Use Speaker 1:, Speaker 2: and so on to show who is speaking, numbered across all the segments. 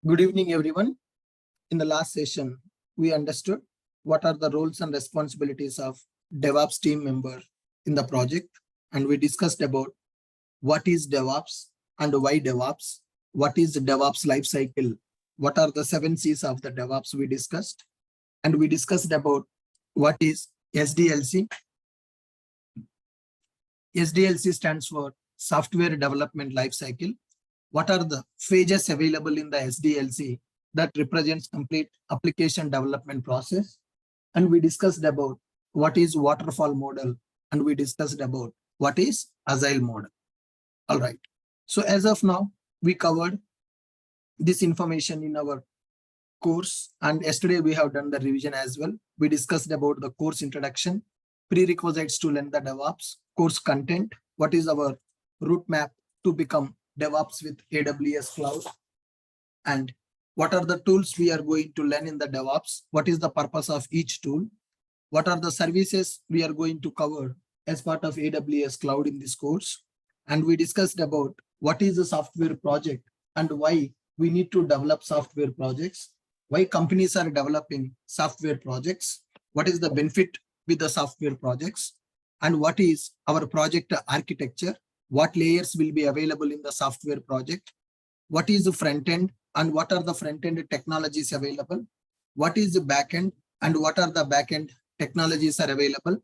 Speaker 1: Good evening, everyone. In the last session, we understood what are the roles and responsibilities of DevOps team member in the project. And we discussed about what is DevOps and why DevOps, what is the DevOps lifecycle, what are the 7 C's of the DevOps we discussed. And we discussed about what is SDLC. SDLC stands for Software Development Lifecycle. What are the phases available in the SDLC that represents complete application development process? And we discussed about what is waterfall model, and we discussed about what is agile model. All right. So as of now, we covered this information in our course, and yesterday we have done the revision as well. We discussed about the course introduction, prerequisites to learn the DevOps, course content, what is our route map to become DevOps with AWS Cloud, and what are the tools we are going to learn in the DevOps, what is the purpose of each tool, what are the services we are going to cover as part of AWS Cloud in this course, and we discussed about what is a software project and why we need to develop software projects, why companies are developing software projects, what is the benefit with the software projects, and what is our project architecture, what layers will be available in the software project, what is the front end and what are the front end technologies available, what is the back end and what are the back end technologies are available,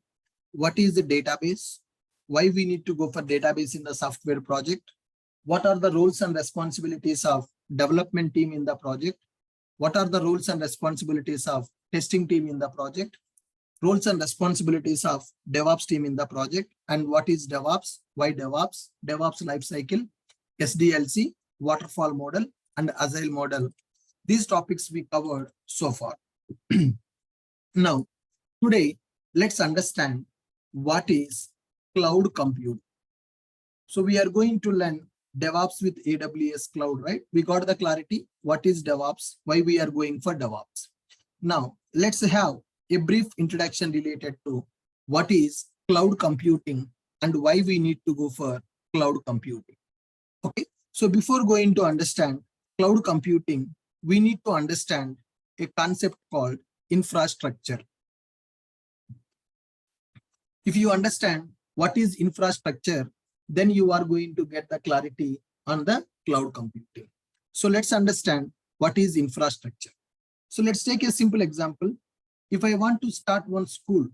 Speaker 1: what is the database, why we need to go for database in the software project, what are the roles and responsibilities of development team in the project, what are the roles and responsibilities of testing team in the project, roles and responsibilities of DevOps team in the project, and what is DevOps, why DevOps, DevOps lifecycle, SDLC, waterfall model, and agile model. These topics we covered so far. Now, today, let's understand what is cloud compute. So we are going to learn DevOps with AWS Cloud, right? We got the clarity. What is DevOps? Why we are going for DevOps? Now, let's have a brief introduction related to what is cloud computing and why we need to go for cloud computing. Okay, so before going to understand cloud computing, we need to understand a concept called infrastructure. If you understand what is infrastructure, then you are going to get the clarity on the cloud computing. So let's understand what is infrastructure. So let's take a simple example. If I want to start one school,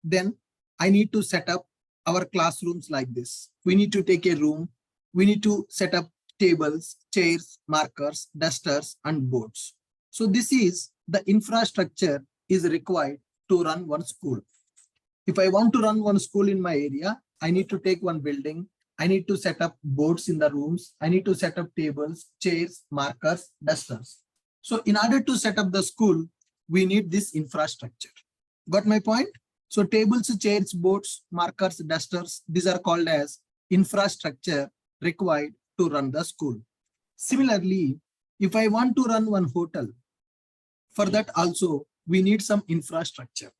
Speaker 1: then I need to set up our classrooms like this. We need to take a room. We need to set up tables, chairs, markers, dusters, and boards. So this is the infrastructure is required to run one school. If I want to run one school in my area, I need to take one building. I need to set up boards in the rooms. I need to set up tables, chairs, markers, dusters. So in order to set up the school, we need this infrastructure. Got my point? So tables, chairs, boards, markers, dusters, these are called as infrastructure required to run the school. Similarly, if I want to run one hotel, for that also we need some infrastructure.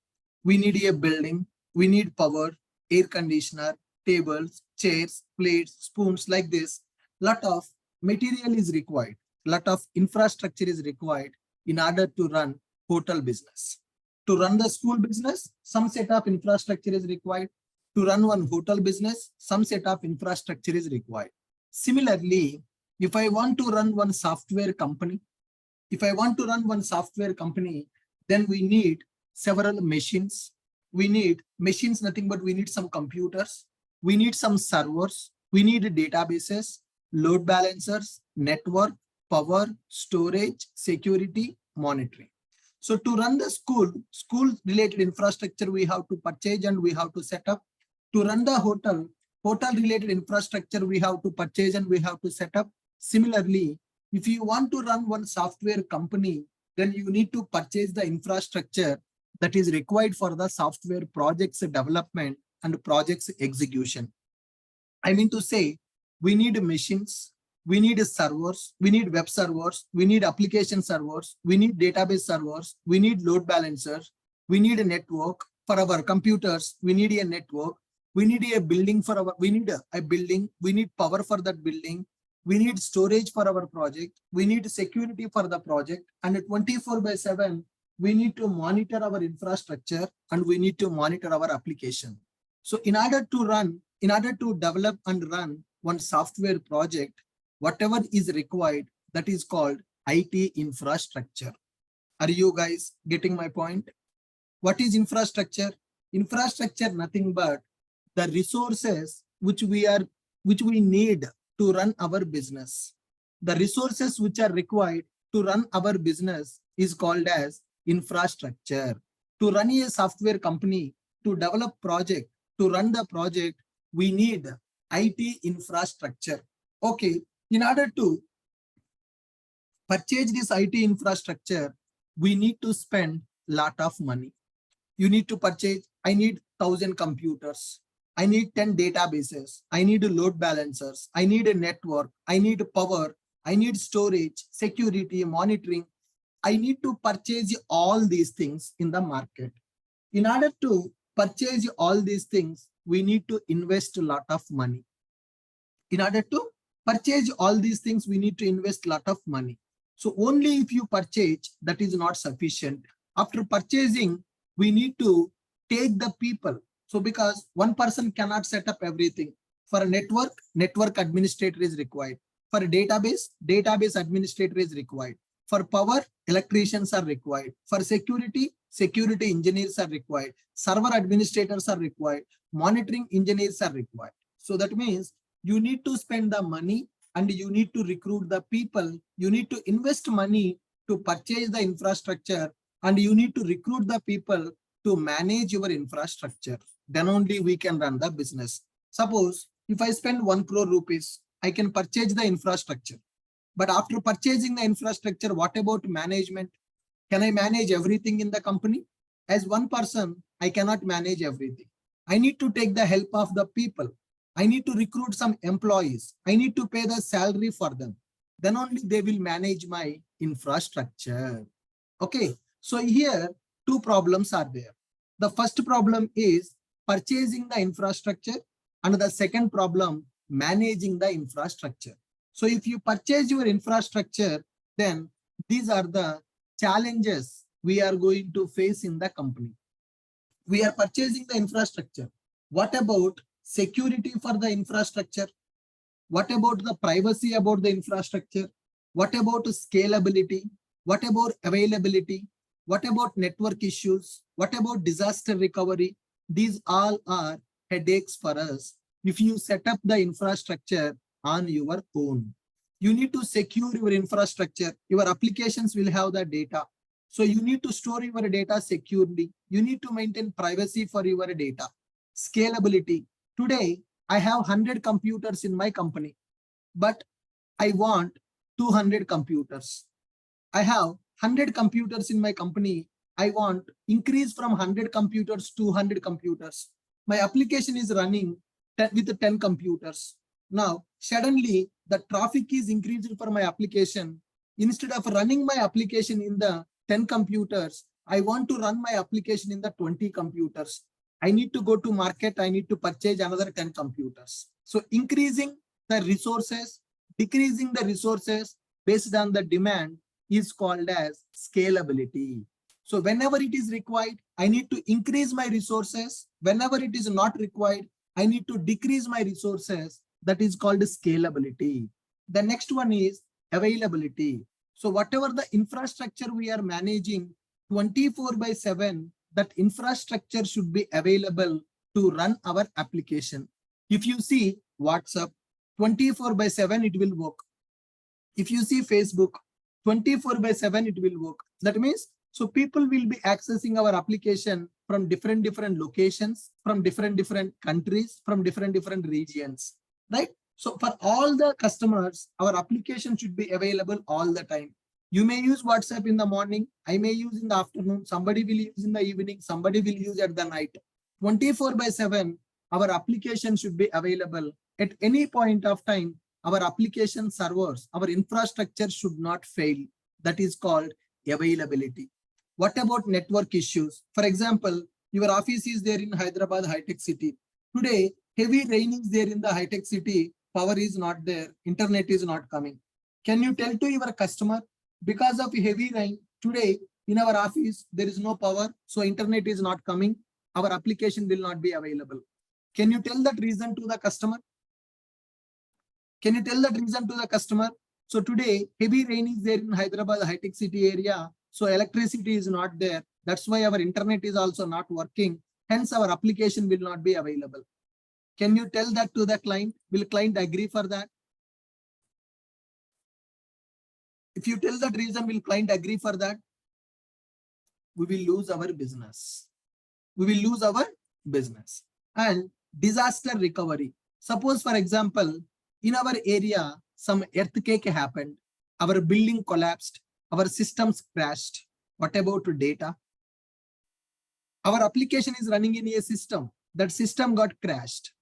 Speaker 1: We need a building, we need power, air conditioner, tables, chairs, plates, spoons, like this. Lot of material is required, lot of infrastructure is required in order to run hotel business. To run the school business, some set of infrastructure is required. To run one hotel business, some set of infrastructure is required. Similarly, if I want to run one software company, then we need several machines. We need machines, nothing but we need some computers. We need some servers. We need databases, load balancers, network, power, storage, security, monitoring. So to run the school related infrastructure, we have to purchase and we have to set up. To run the hotel related infrastructure, we have to purchase and we have to set up. Similarly, if you want to run one software company, then you need to purchase the infrastructure that is required for the software projects development and projects execution. I mean to say, we need machines, we need servers, we need web servers, we need application servers, we need database servers, we need load balancers, we need a network for our computers, we need a network, we need a building for our, we need a building, we need power for that building, we need storage for our project, we need security for the project, and 24/7, we need to monitor our infrastructure and we need to monitor our application. So in order to develop and run one software project, whatever is required, that is called IT infrastructure. Are you guys getting my point? What is infrastructure? Infrastructure, nothing but the resources which we need to run our business. The resources which are required to run our business is called as infrastructure. To run a software company, to develop project, to run the project, we need IT infrastructure. Okay, in order to purchase this IT infrastructure, we need to spend a lot of money. You need to purchase, I need 1,000 computers. I need 10 databases. I need load balancers. I need a network. I need power. I need storage, security, monitoring. I need to purchase all these things in the market. In order to purchase all these things, we need to invest a lot of money. In order to purchase all these things, we need to invest a lot of money. So only if you purchase, that is not sufficient. After purchasing, we need to take the people. So because one person cannot set up everything. For a network administrator is required. For a database administrator is required. For power, electricians are required. For security engineers are required. Server administrators are required. Monitoring engineers are required. So that means you need to spend the money and you need to recruit the people. You need to invest money to purchase the infrastructure and you need to recruit the people to manage your infrastructure. Then only we can run the business. Suppose if I spend 1 crore rupees, I can purchase the infrastructure. But after purchasing the infrastructure, what about management? Can I manage everything in the company? As one person, I cannot manage everything. I need to take the help of the people. I need to recruit some employees. I need to pay the salary for them. Then only they will manage my infrastructure. Okay, so here 2 problems are there. The first problem is purchasing the infrastructure and the second problem, managing the infrastructure. So if you purchase your infrastructure, then these are the challenges we are going to face in the company. We are purchasing the infrastructure. What about security for the infrastructure? What about the privacy about the infrastructure? What about scalability? What about availability? What about network issues? What about disaster recovery? These all are headaches for us if you set up the infrastructure on your own. You need to secure your infrastructure. Your applications will have the data. So you need to store your data securely. You need to maintain privacy for your data. Scalability. Today, I have 100 computers in my company, but I want 200 computers. I have 100 computers in my company. I want increase from 100 computers to 200 computers. My application is running with 10 computers. Now, suddenly the traffic is increasing for my application. Instead of running my application in the 10 computers, I want to run my application in the 20 computers. I need to go to market. I need to purchase another 10 computers. So increasing the resources, decreasing the resources based on the demand is called as scalability. So whenever it is required, I need to increase my resources. Whenever it is not required, I need to decrease my resources. That is called scalability. The next one is availability. So whatever the infrastructure we are managing 24/7, that infrastructure should be available to run our application. If you see WhatsApp, 24/7 it will work. If you see Facebook, 24/7 it will work. That means, so people will be accessing our application from different locations, from different countries, from different regions, right? So for all the customers, our application should be available all the time. You may use WhatsApp in the morning, I may use in the afternoon, somebody will use in the evening, somebody will use at the night. 24/7, our application should be available at any point of time. Our application servers, our infrastructure should not fail. That is called availability. What about network issues? For example, your office is there in Hyderabad, high-tech city. Today, heavy rain is there in the high-tech city. power is not there, internet is not coming. Can you tell to your customer, because of heavy rain today in our office, there is no power, so internet is not coming, our application will not be available. Can you tell that reason to the customer? Can you tell that reason to the customer? So today, heavy rain is there in Hyderabad, high-tech city area. So electricity is not there. That's why our internet is also not working. Hence, our application will not be available. Can you tell that to the client? Will client agree for that? If you tell that reason, will client agree for that? We will lose our business. We will lose our business. And disaster recovery. Suppose, for example, in our area, some earthquake happened, our building collapsed, our systems crashed. What about data? Our application is running in a system. That system got crashed.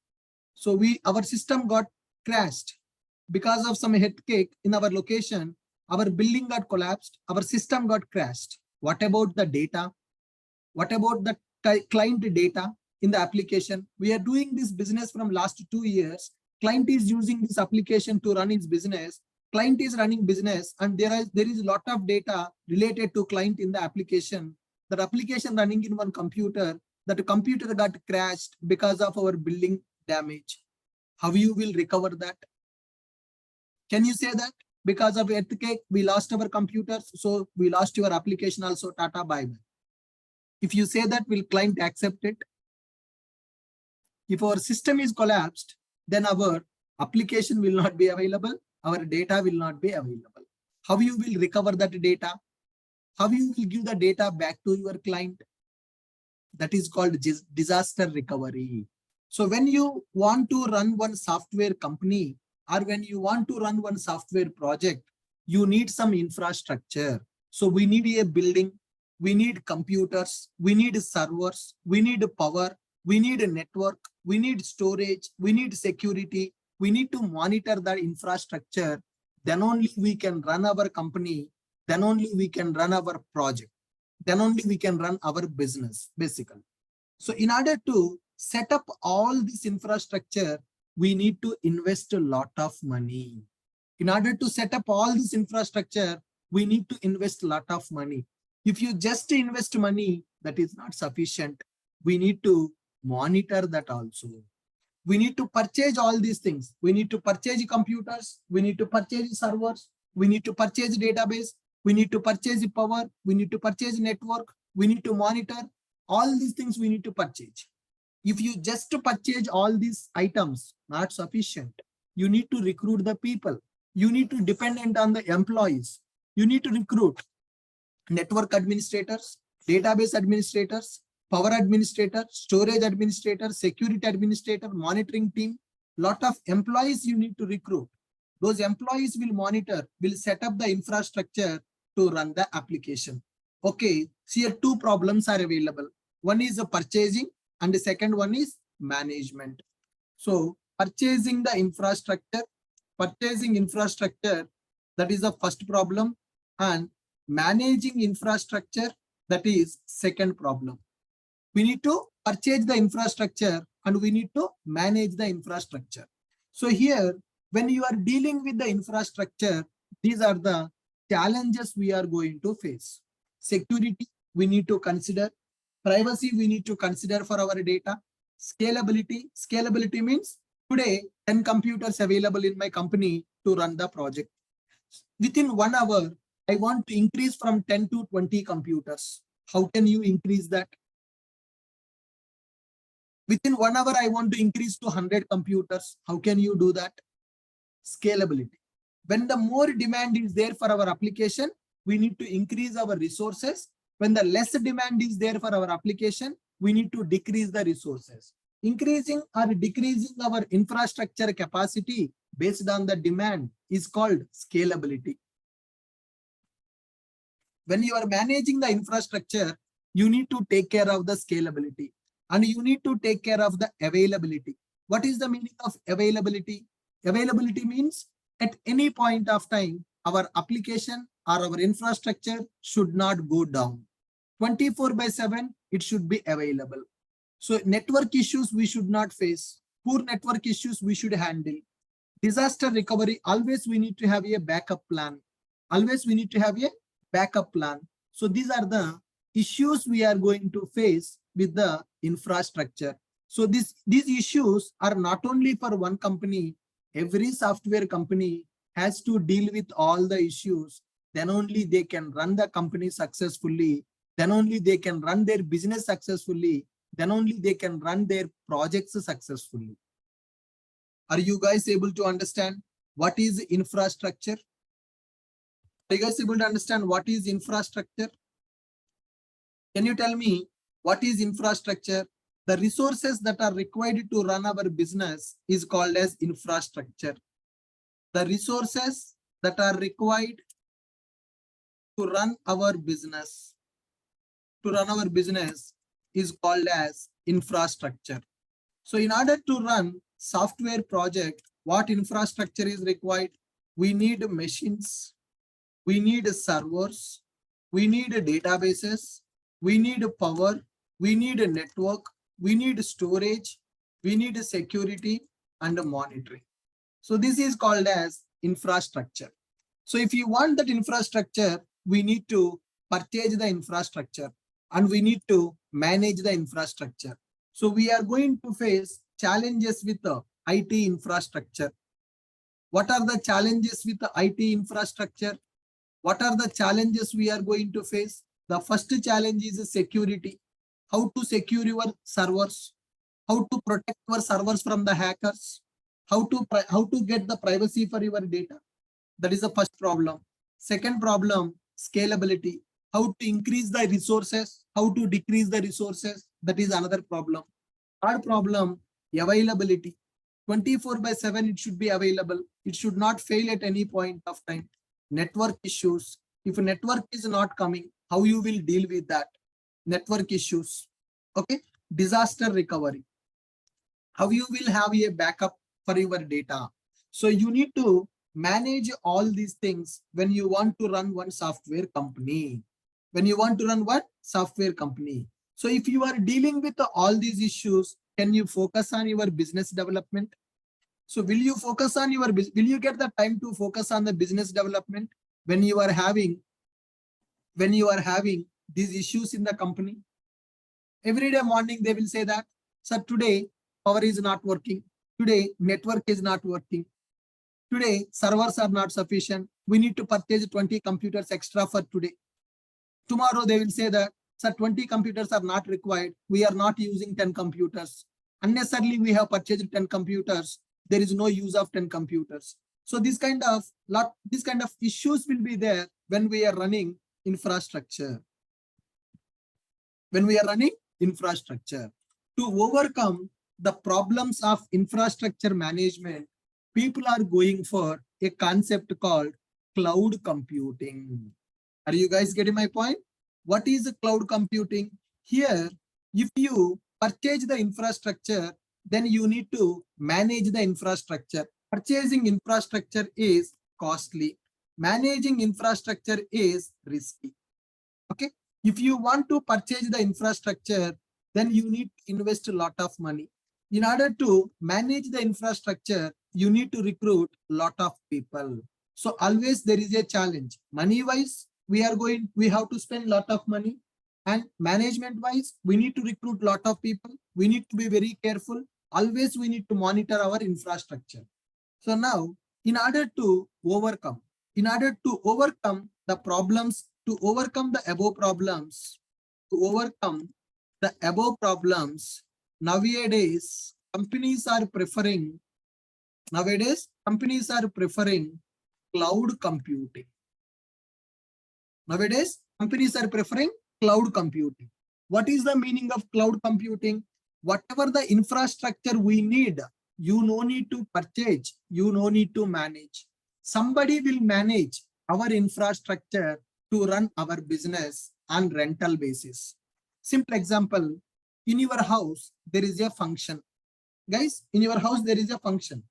Speaker 1: So our system got crashed because of some earthquake in our location. Our building got collapsed. Our system got crashed. What about the data? What about the client data in the application? We are doing this business from last 2 years. Client is using this application to run its business. Client is running business, and there is a lot of data related to client in the application. That application running in one computer, that computer got crashed because of our building damage. How you will recover that? Can you say that? Because of earthquake, we lost our computers, so we lost your application also, tata bye-bye. If you say that, will client accept it? If our system is collapsed, then our application will not be available, our data will not be available. How you will recover that data? How you will give the data back to your client? That is called disaster recovery. So when you want to run one software company, or when you want to run one software project, you need some infrastructure. So we need a building, we need computers, we need servers, we need power, we need a network, we need storage, we need security, we need to monitor the infrastructure. Then only we can run our company, then only we can run our project, then only we can run our business, basically. So in order to set up all this infrastructure, we need to invest a lot of money. In order to set up all this infrastructure, we need to invest a lot of money. If you just invest money, that is not sufficient. We need to monitor that also. We need to purchase all these things. We need to purchase computers. We need to purchase servers. We need to purchase database. We need to purchase power. We need to purchase network. We need to monitor. All these things we need to purchase. If you just purchase all these items, not sufficient. You need to recruit the people. You need to depend on the employees. You need to recruit network administrators, database administrators, power administrator, storage administrator, security administrator, monitoring team. Lot of employees you need to recruit. Those employees will monitor, will set up the infrastructure to run the application. Okay, so here two problems are available. One is purchasing and the second one is management. So purchasing the infrastructure, that is the first problem, and managing infrastructure, that is second problem. We need to purchase the infrastructure and we need to manage the infrastructure. So here, when you are dealing with the infrastructure, these are the challenges we are going to face. Security, we need to consider. Privacy, we need to consider for our data. Scalability means today 10 computers available in my company to run the project. Within 1 hour, I want to increase from 10 to 20 computers. How can you increase that? Within 1 hour, I want to increase to 100 computers. How can you do that? Scalability. When the more demand is there for our application, we need to increase our resources. When the less demand is there for our application, we need to decrease the resources. Increasing or decreasing our infrastructure capacity based on the demand is called scalability. When you are managing the infrastructure, you need to take care of the scalability and you need to take care of the availability. What is the meaning of availability? Availability means at any point of time, our application or our infrastructure should not go down. 24/7, it should be available. So network issues we should not face. Poor network issues we should handle. Disaster recovery, always we need to have a backup plan. Always we need to have a backup plan. So these are the issues we are going to face with the infrastructure. So these issues are not only for one company. Every software company has to deal with all the issues. Then only they can run the company successfully. Then only they can run their business successfully. Then only they can run their projects successfully. Are you guys able to understand what is infrastructure? Are you guys able to understand what is infrastructure? Can you tell me what is infrastructure? The resources that are required to run our business is called as infrastructure. The resources that are required to run our business, is called as infrastructure. So in order to run software project, what infrastructure is required? We need machines, we need servers, we need databases, we need power, we need a network, we need storage, we need security and monitoring. So this is called as infrastructure. So if you want that infrastructure, we need to purchase the infrastructure and we need to manage the infrastructure. So we are going to face challenges with the IT infrastructure. What are the challenges with the IT infrastructure? What are the challenges we are going to face? The first challenge is security. How to secure your servers? How to protect your servers from the hackers? How to get the privacy for your data? That is the first problem. Second problem, scalability. How to increase the resources? How to decrease the resources? That is another problem. Third problem, availability. 24/7 it should be available. It should not fail at any point of time. Network issues. If a network is not coming, how you will deal with that? Network issues. Okay. Disaster recovery. How you will have a backup for your data. So you need to manage all these things when you want to run one software company. When you want to run what? Software company. So if you are dealing with all these issues, can you focus on your business development? So will you focus on will you get the time to focus on the business development when you are having these issues in the company? Every day morning they will say that, sir, today power is not working. Today network is not working. Today servers are not sufficient. We need to purchase 20 computers extra for today. Tomorrow they will say that, sir, 20 computers are not required. We are not using 10 computers. Unnecessarily we have purchased 10 computers. There is no use of 10 computers. So this kind of issues will be there when we are running infrastructure. When we are running infrastructure. To overcome the problems of infrastructure management, people are going for a concept called cloud computing. Are you guys getting my point? What is cloud computing? Here, if you purchase the infrastructure, then you need to manage the infrastructure. Purchasing infrastructure is costly. Managing infrastructure is risky. Okay. If you want to purchase the infrastructure, then you need to invest a lot of money. In order to manage the infrastructure, you need to recruit a lot of people. So always there is a challenge. Money wise, we have to spend a lot of money, and management wise, we need to recruit a lot of people. We need to be very careful. Always we need to monitor our infrastructure. So now, in order to overcome the problems, to overcome the above problems, nowadays companies are preferring cloud computing. Nowadays, companies are preferring cloud computing. What is the meaning of cloud computing? Whatever the infrastructure we need, you no need to purchase, you no need to manage. Somebody will manage our infrastructure to run our business on rental basis. Simple example, in your house, there is a function. Guys, in your house, there is a function.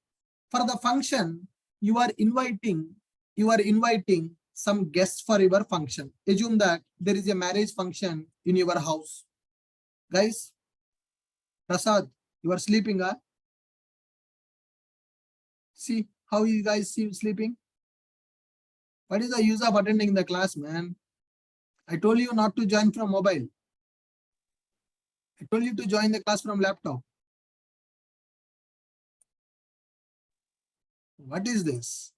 Speaker 1: For the function, you are inviting some guests for your function. Assume that there is a marriage function in your house. Guys, Prasad, you are sleeping, huh? See, How you guys sleeping? What is the use of attending the class, man? I told you not to join from mobile. I told you to join the class from laptop. What is this?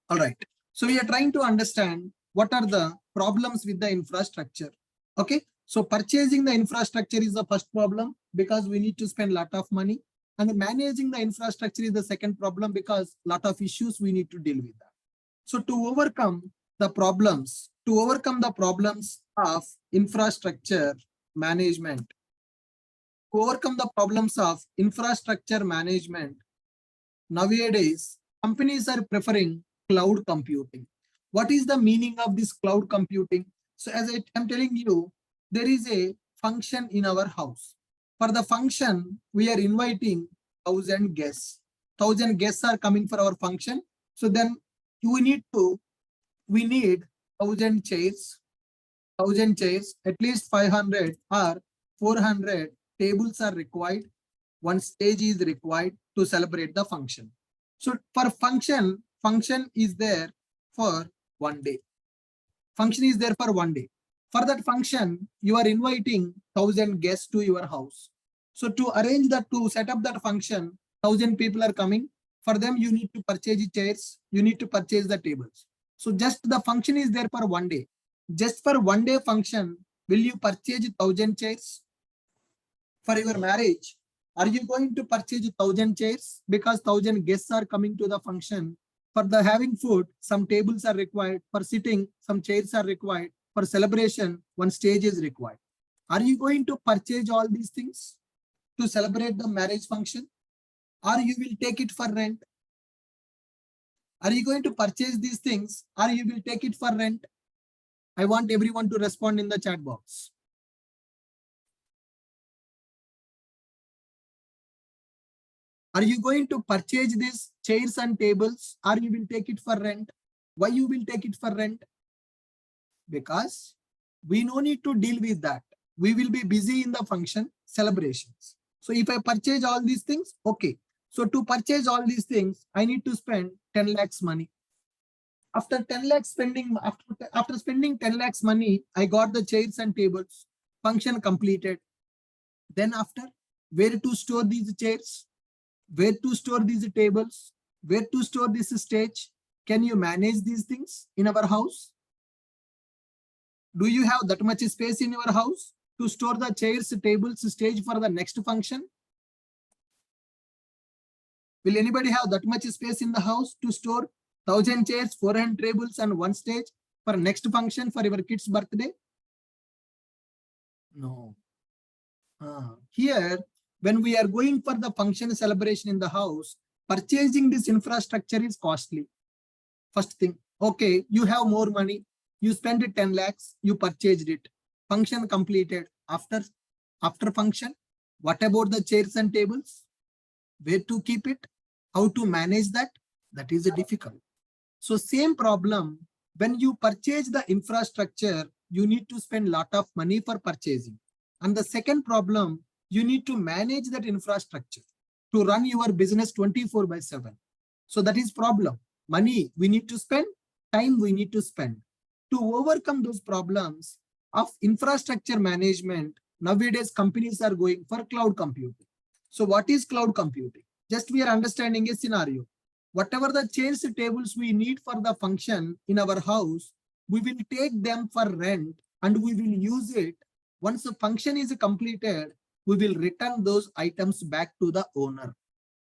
Speaker 1: All right. So we are trying to understand what are the problems with the infrastructure. Okay. So purchasing the infrastructure is the first problem because we need to spend a lot of money. And managing the infrastructure is the second problem because a lot of issues we need to deal with that. So to overcome the problems of infrastructure management, nowadays, companies are preferring cloud computing. What is the meaning of this cloud computing? So as I am telling you, there is a function in our house. For the function, we are inviting 1,000 guests. 1,000 guests are coming for our function. So then we need 1,000 chairs, at least 500 or 400 tables are required. One stage is required to celebrate the function. So for function is there for 1 day. Function is there for 1 day. For that function, you are inviting 1,000 guests to your house. So to arrange that, to set up that function, 1,000 people are coming. For them, you need to purchase chairs. You need to purchase the tables. So just the function is there for 1 day. Just for 1 day function, will you purchase 1,000 chairs? For your marriage, are you going to purchase 1,000 chairs? Because 1,000 guests are coming to the function. For the having food, some tables are required. For sitting, some chairs are required. For celebration, one stage is required. Are you going to purchase all these things to celebrate the marriage function? Or you will take it for rent? Are you going to purchase these things or you will take it for rent? I want everyone to respond in the chat box. Are you going to purchase these chairs and tables or you will take it for rent? Why you will take it for rent? Because we no need to deal with that. We will be busy in the function celebrations. So if I purchase all these things, okay. So to purchase all these things, I need to spend 10 lakhs money. After 10 lakhs spending, after spending 10 lakhs money, I got the chairs and tables, function completed. Then after, where to store these chairs? Where to store these tables? Where to store this stage? Can you manage these things in our house? Do you have that much space in your house to store the chairs, tables, stage for the next function? Will anybody have that much space in the house to store 1,000 chairs, 400 tables, and one stage for next function for your kid's birthday? No. Here, when we are going for the function celebration in the house, purchasing this infrastructure is costly. First thing, okay, you have more money. You spend 10 lakhs, you purchased it. Function completed. After function, what about the chairs and tables? Where to keep it? How to manage that? That is difficult. So same problem, when you purchase the infrastructure, you need to spend a lot of money for purchasing. And the second problem, you need to manage that infrastructure to run your business 24/7. So that is problem. Money we need to spend, time we need to spend. To overcome those problems of infrastructure management, nowadays companies are going for cloud computing. So what is cloud computing? Just we are understanding a scenario. Whatever the chairs, tables we need for the function in our house, we will take them for rent and we will use it. Once the function is completed, we will return those items back to the owner.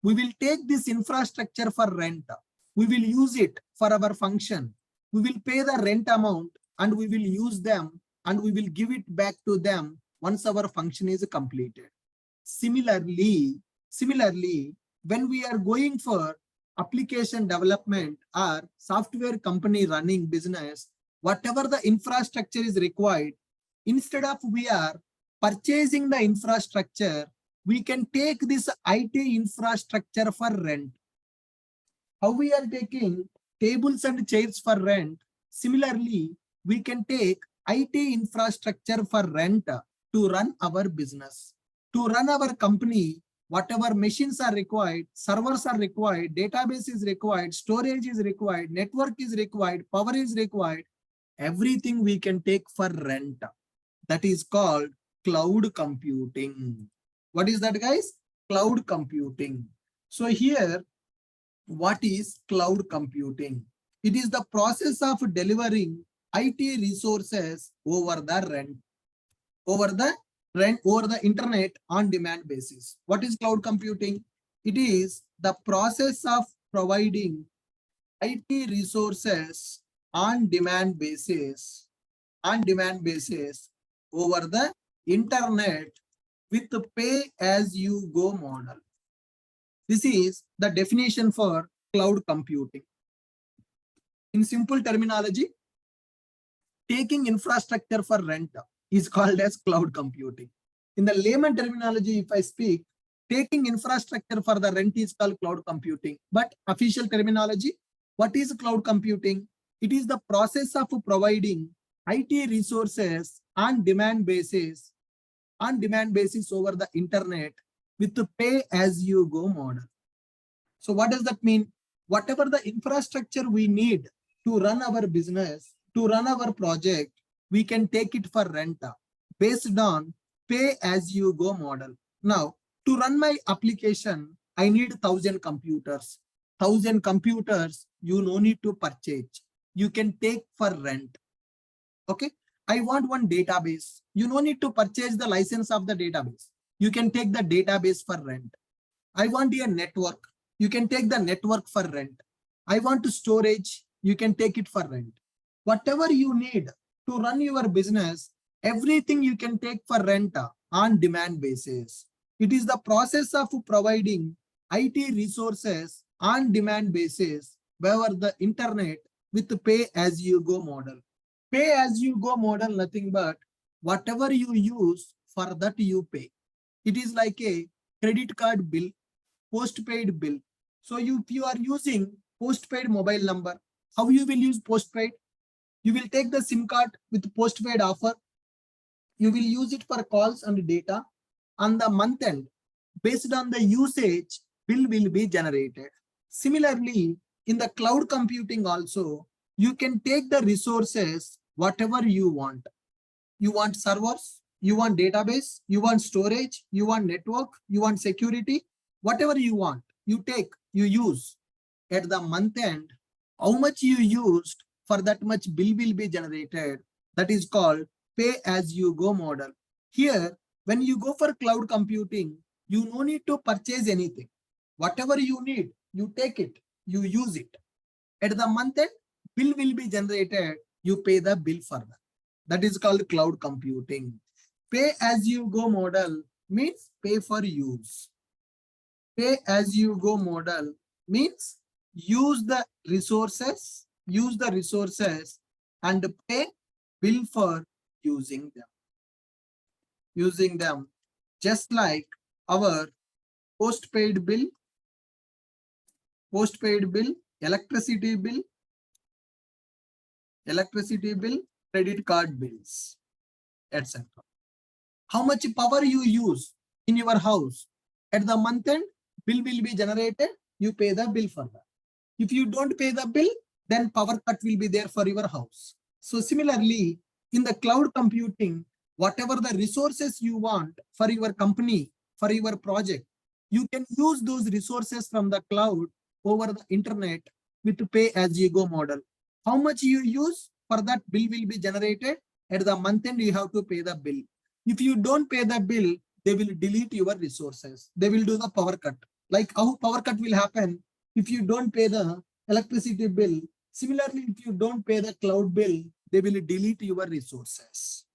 Speaker 1: We will take this infrastructure for rent. We will use it for our function. We will pay the rent amount and we will use them and we will give it back to them once our function is completed. Similarly, when we are going for application development or software company running business, whatever the infrastructure is required, instead of we are purchasing the infrastructure, we can take this IT infrastructure for rent. How we are taking tables and chairs for rent, similarly, we can take IT infrastructure for rent to run our business, to run our company whatever machines are required, servers are required, database is required, storage is required, network is required, power is required, everything we can take for rent. That is called cloud computing. What is that, guys? Cloud computing. So here, what is cloud computing? It is the process of delivering IT resources over the internet on demand basis. What is cloud computing? It is the process of providing IT resources on demand basis over the internet with the pay as you go model. This is the definition for cloud computing. In simple terminology, taking infrastructure for rent is called as cloud computing. In the layman terminology, if I speak, taking infrastructure for the rent is called cloud computing. But official terminology, what is cloud computing? It is the process of providing IT resources on demand basis over the internet with the pay as you go model. So what does that mean? Whatever the infrastructure we need to run our business, to run our project, we can take it for rent based on pay as you go model. Now, to run my application, I need 1,000 computers. 1,000 computers, you no need to purchase. You can take for rent. Okay. I want one database. You no need to purchase the license of the database. You can take the database for rent. I want a network. You can take the network for rent. I want to storage. You can take it for rent. Whatever you need to run your business, everything you can take for rent on demand basis. It is the process of providing IT resources on demand basis over the internet with the pay as you go model. Pay as you go model, nothing but whatever you use, for that you pay. It is like a credit card bill, postpaid bill. So if you are using postpaid mobile number, how you will use postpaid? You will take the SIM card with postpaid offer. You will use it for calls and data. On the month end, based on the usage, bill will be generated. Similarly, in the cloud computing also, you can take the resources, whatever you want. You want servers, you want database, you want storage, you want network, you want security, whatever you want, you take, you use. At the month end, how much you used, for that much bill will be generated. That is called pay as you go model. Here, when you go for cloud computing, you no need to purchase anything. Whatever you need, you take it, you use it. At the month end, bill will be generated, you pay the bill for that. That is called cloud computing. Pay as you go model means pay for use. Pay as you go model means use the resources and pay bill for using them. Just like our postpaid bill, electricity bill, credit card bills, etc. How much power you use in your house, at the month end, bill will be generated, you pay the bill for that. If you don't pay the bill, then power cut will be there for your house. So similarly, in the cloud computing, whatever the resources you want for your company, for your project, you can use those resources from the cloud over the internet with pay as you go model. How much you use, for that bill will be generated. At the month end, you have to pay the bill. If you don't pay the bill, they will delete your resources. They will do the power cut. Like how power cut will happen if you don't pay the electricity bill. Similarly, if you don't pay the cloud bill, they will delete your resources.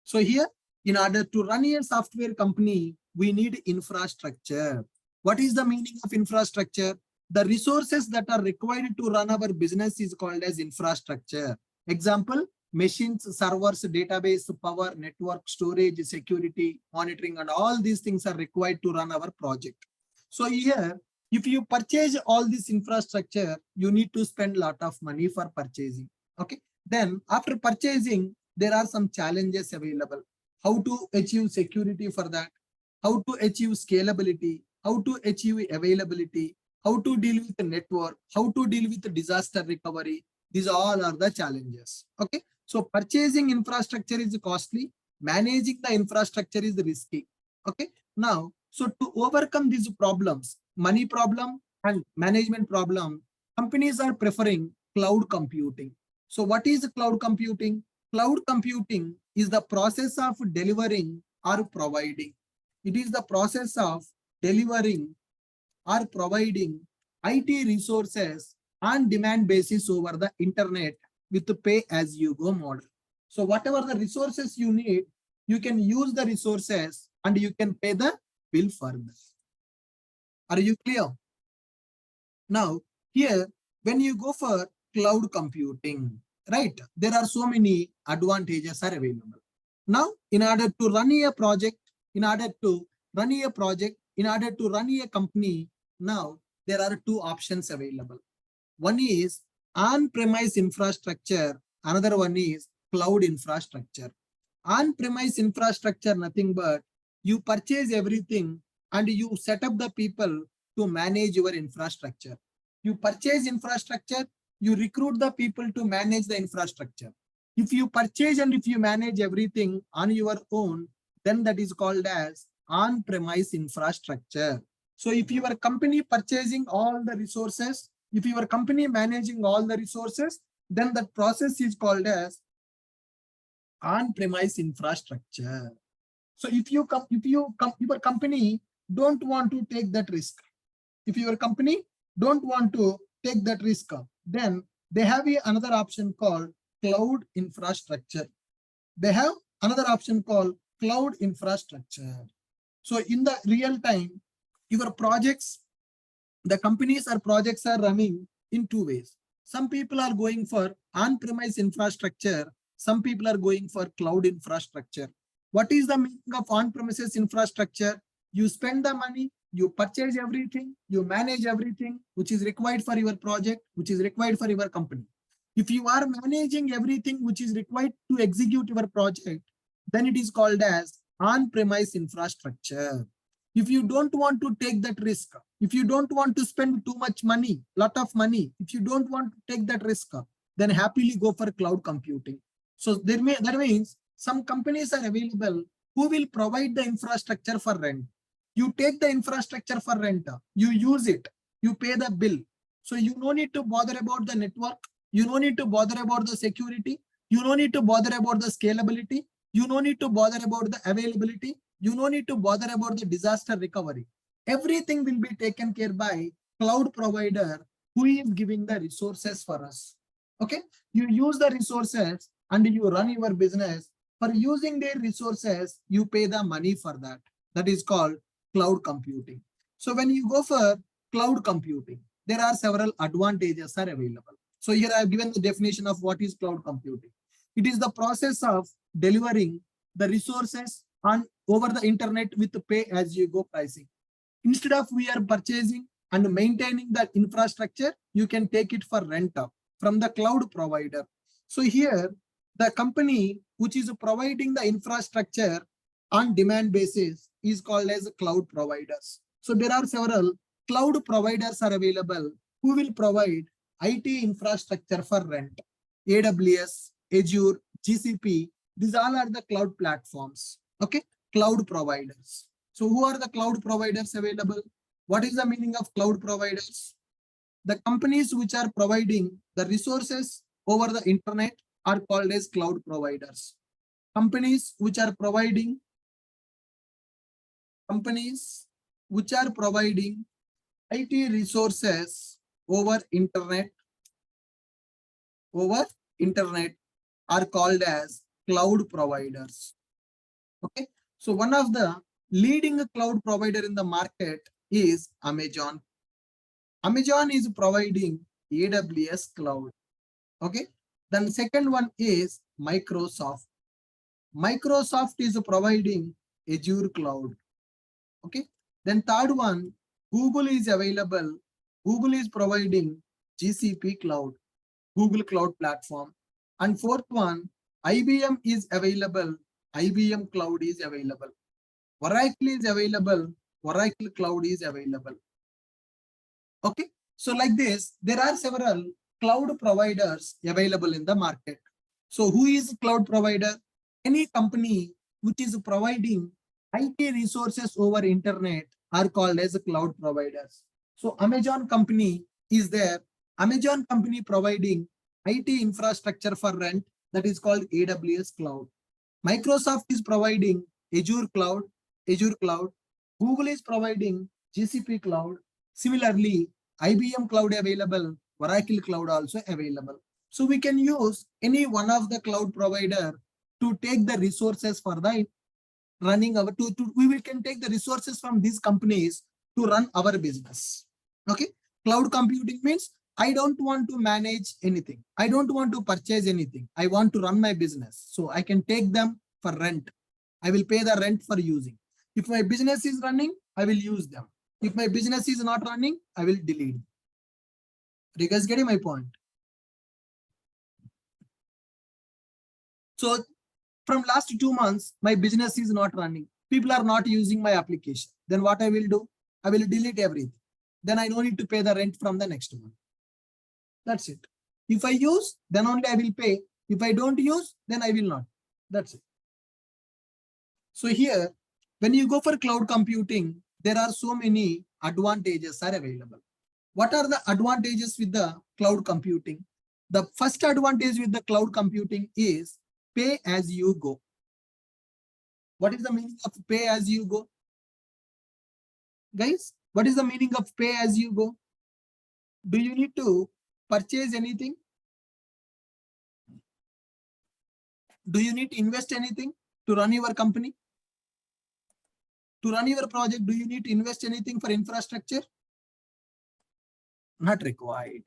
Speaker 1: So here, in order to run a software company, we need infrastructure. What is the meaning of infrastructure? The resources that are required to run our business is called as infrastructure. Example, machines, servers, database, power, network, storage, security, monitoring, and all these things are required to run our project. So here, if you purchase all this infrastructure, you need to spend a lot of money for purchasing. Okay. Then after purchasing, there are some challenges available. How to achieve security for that? how to achieve scalability, how to achieve availability, how to deal with the network, how to deal with the disaster recovery. These all are the challenges. Okay. So purchasing infrastructure is costly. Managing the infrastructure is risky. Okay. Now, so to overcome these problems, money problem and management problem, companies are preferring cloud computing. So what is cloud computing? Cloud computing is the process of delivering or providing. It is the process of delivering or providing IT resources on demand basis over the internet with the pay as you go model. So whatever the resources you need, you can use the resources and you can pay the bill for them. Are you clear? Now, here, when you go for cloud computing, right, there are so many advantages are available. Now, in order to run a project, in order to run a company, now there are two options available. One is on-premise infrastructure, another one is cloud infrastructure. On-premise infrastructure, nothing but you purchase everything and you set up the people to manage your infrastructure. You purchase infrastructure, you recruit the people to manage the infrastructure. If you purchase and if you manage everything on your own, then that is called as on-premise infrastructure. So if your company purchasing all the resources, if your company managing all the resources, then that process is called as on-premise infrastructure. So if your company don't want to take that risk, if your company don't want to take that risk, then they have another option called cloud infrastructure. They have another option called cloud infrastructure. So in the real time, your projects, the companies or projects are running in two ways. Some people are going for on-premise infrastructure. Some people are going for cloud infrastructure. What is the meaning of on-premises infrastructure? You spend the money, you purchase everything, you manage everything which is required for your project, which is required for your company. If you are managing everything which is required to execute your project, then it is called as on-premise infrastructure. If you don't want to take that risk, if you don't want to spend too much money, lot of money, if you don't want to take that risk, then happily go for cloud computing. So that means some companies are available who will provide the infrastructure for rent. You take the infrastructure for rent, you use it, you pay the bill. So you no need to bother about the network, you no need to bother about the security, you no need to bother about the scalability, you no need to bother about the availability, you no need to bother about the disaster recovery. Everything will be taken care by cloud provider who is giving the resources for us. Okay, you use the resources and you run your business. For using their resources, you pay the money for that. That is called cloud computing. So when you go for cloud computing, there are several advantages are available. So here I have given the definition of what is cloud computing. It is the process of delivering the resources over the internet with the pay as you go pricing. Instead of we are purchasing and maintaining the infrastructure, you can take it for rent from the cloud provider. So here the company which is providing the infrastructure on demand basis is called as cloud providers. So there are several cloud providers are available who will provide IT infrastructure for rent. AWS, Azure, GCP, these all are the cloud platforms. Okay, cloud providers. So who are the cloud providers available? What is the meaning of cloud providers? The companies which are providing the resources over the internet are called as cloud providers. Companies which are providing IT resources over internet are called as cloud providers. Okay, so one of the leading cloud provider in the market is Amazon. Amazon is providing AWS cloud. Okay, then second one is Microsoft. Microsoft is providing Azure cloud. Okay, then third one, Google is available. Google is providing GCP cloud, Google Cloud Platform. And fourth one, IBM is available. IBM cloud is available. Oracle is available. Oracle Cloud is available. Okay. So like this, there are several cloud providers available in the market. So who is a cloud provider? Any company which is providing IT resources over internet are called as cloud providers. So Amazon company is there. Amazon company providing IT infrastructure for rent, that is called AWS Cloud. Microsoft is providing Azure Cloud. Google is providing GCP Cloud. Similarly, IBM Cloud available, Oracle Cloud also available. So we can use any one of the cloud provider to take the resources for the running our we can take the resources from these companies to run our business. Okay. Cloud computing means I don't want to manage anything. I don't want to purchase anything. I want to run my business. So I can take them for rent. I will pay the rent for using. If my business is running, I will use them. If my business is not running, I will delete them. Are you guys getting my point? So from last 2 months, my business is not running. People are not using my application. Then what I will do? I will delete everything. Then I don't need to pay the rent from the next month. That's it. If I use, then only I will pay. If I don't use, then I will not. That's it. So here, when you go for cloud computing, there are so many advantages are available. What are the advantages with the cloud computing? The first advantage with the cloud computing is pay as you go. What is the meaning of pay as you go? Guys, what is the meaning of pay as you go? Do you need to purchase anything? Do you need to invest anything to run your company? To run your project, do you need to invest anything for infrastructure? Not required.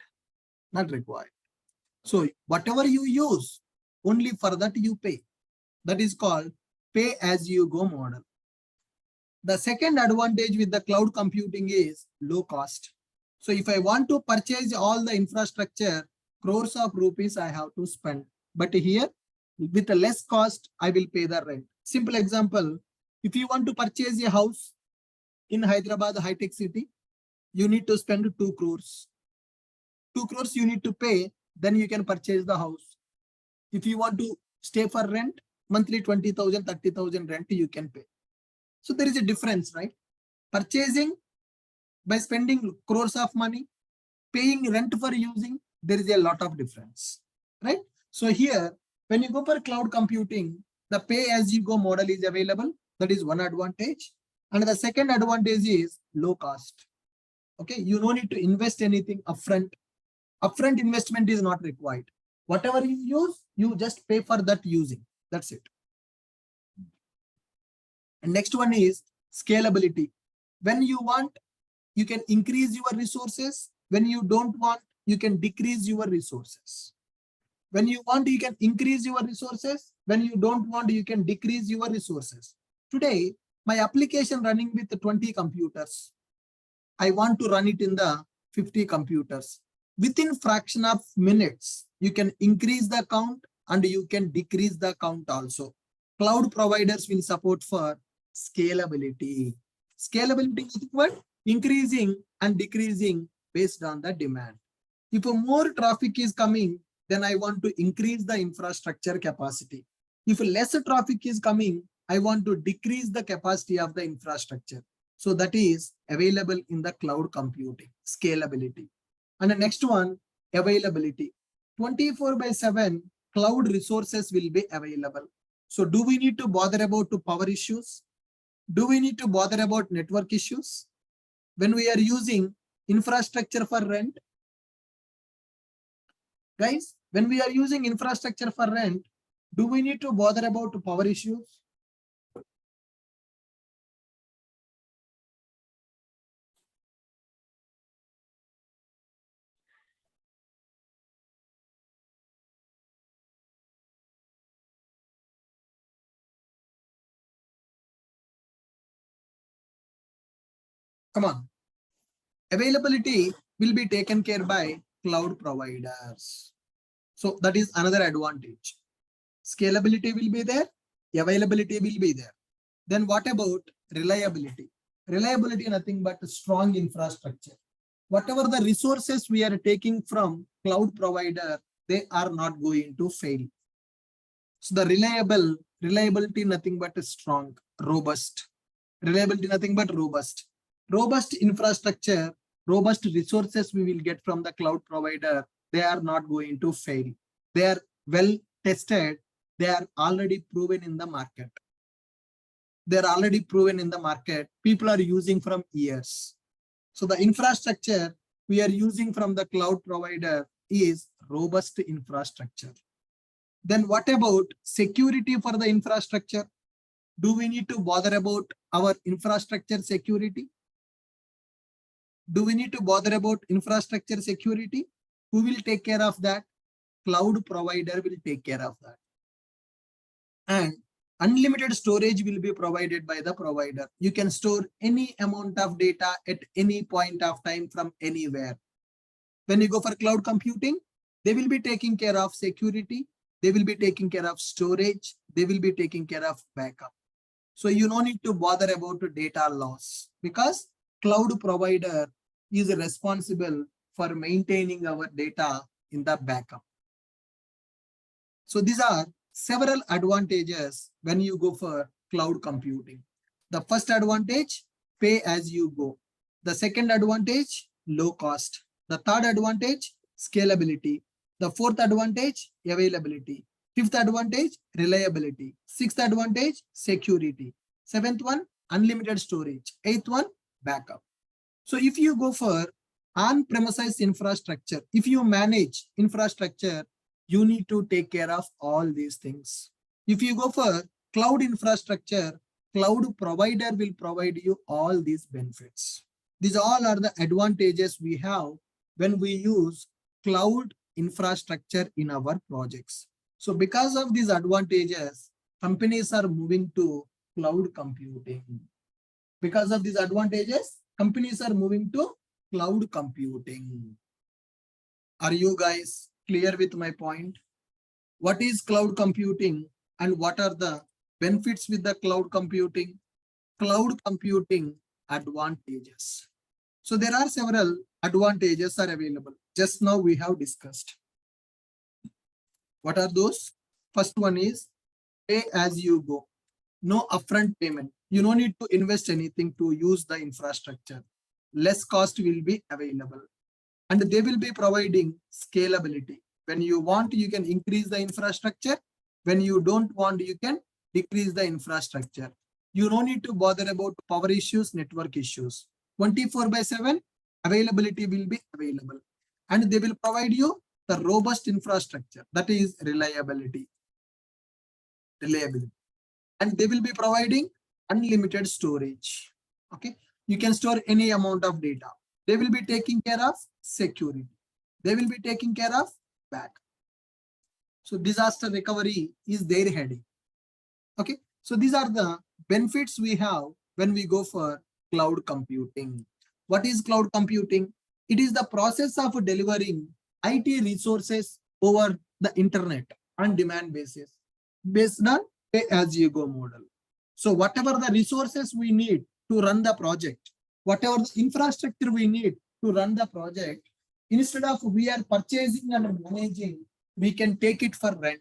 Speaker 1: Not required. So whatever you use, only for that you pay. That is called pay as you go model. The second advantage with the cloud computing is low cost. So if I want to purchase all the infrastructure, crores of rupees I have to spend. But here, with a less cost, I will pay the rent. Simple example, if you want to purchase a house in Hyderabad high-tech city, you need to spend 2 crores. 2 crores you need to pay, then you can purchase the house. If you want to stay for rent, monthly 20,000, 30,000 rent you can pay. So there is a difference, right? Purchasing by spending crores of money, paying rent for using, there is a lot of difference, right? So here, when you go for cloud computing, the pay as you go model is available. That is one advantage. And the second advantage is low cost. Okay, you don't need to invest anything upfront. Upfront investment is not required. Whatever you use, you just pay for that using. That's it. And next one is scalability. When you want, you can increase your resources. When you don't want, you can decrease your resources. When you want, you can increase your resources. When you don't want, you can decrease your resources. Today, my application running with 20 computers. I want to run it in the 50 computers. Within fraction of minutes, you can increase the count and you can decrease the count also. Cloud providers will support for scalability. Scalability is what? Increasing and decreasing based on the demand. If more traffic is coming, then I want to increase the infrastructure capacity. If less traffic is coming, I want to decrease the capacity of the infrastructure. So that is available in the cloud computing, scalability. And the next one, availability. 24/7 cloud resources will be available. So do we need to bother about power issues? Do we need to bother about network issues? When we are using infrastructure for rent, guys, when we are using infrastructure for rent, do we need to bother about power issues? Come on. Availability will be taken care by cloud providers. So that is another advantage. Scalability will be there. Availability will be there. Then what about reliability? Reliability nothing but strong infrastructure. Whatever the resources we are taking from cloud provider, they are not going to fail. So the reliability nothing but strong, robust. Reliability nothing but robust. Robust infrastructure, robust resources we will get from the cloud provider, they are not going to fail. They are well tested. They are already proven in the market. They're already proven in the market. People are using from years. So the infrastructure we are using from the cloud provider is robust infrastructure. Then what about security for the infrastructure? Do we need to bother about our infrastructure security? Do we need to bother about infrastructure security? Who will take care of that? Cloud provider will take care of that. And unlimited storage will be provided by the provider. You can store any amount of data at any point of time from anywhere. When you go for cloud computing, they will be taking care of security. They will be taking care of storage. They will be taking care of backup. So you don't need to bother about data loss because cloud provider is responsible for maintaining our data in the backup. So these are several advantages when you go for cloud computing. The first advantage, pay as you go. The second advantage, low cost. The third advantage, scalability. The fourth advantage, availability. Fifth advantage, reliability. Sixth advantage, security. Seventh one, unlimited storage. Eighth one, backup. So if you go for on-premises infrastructure, if you manage infrastructure, you need to take care of all these things. If you go for cloud infrastructure, cloud provider will provide you all these benefits. These all are the advantages we have when we use cloud infrastructure in our projects. So because of these advantages, companies are moving to cloud computing. Because of these advantages, companies are moving to cloud computing. Are you guys clear with my point? What is cloud computing and what are the benefits with the cloud computing? Cloud computing advantages. So there are several advantages are available. Just now we have discussed. What are those? First one is pay as you go. No upfront payment. You don't need to invest anything to use the infrastructure. Less cost will be available. And they will be providing scalability. When you want, you can increase the infrastructure. When you don't want, you can decrease the infrastructure. You don't need to bother about power issues, network issues. 24/7 availability will be available. And they will provide you the robust infrastructure, that is reliability. And they will be providing unlimited storage. Okay, you can store any amount of data. They will be taking care of security. They will be taking care of backup. So disaster recovery is their heading. Okay, so these are the benefits we have when we go for cloud computing. What is cloud computing? It is the process of delivering IT resources over the internet on demand basis based on pay as you go model. So whatever the resources we need to run the project, whatever the infrastructure we need to run the project, instead of we are purchasing and managing, we can take it for rent.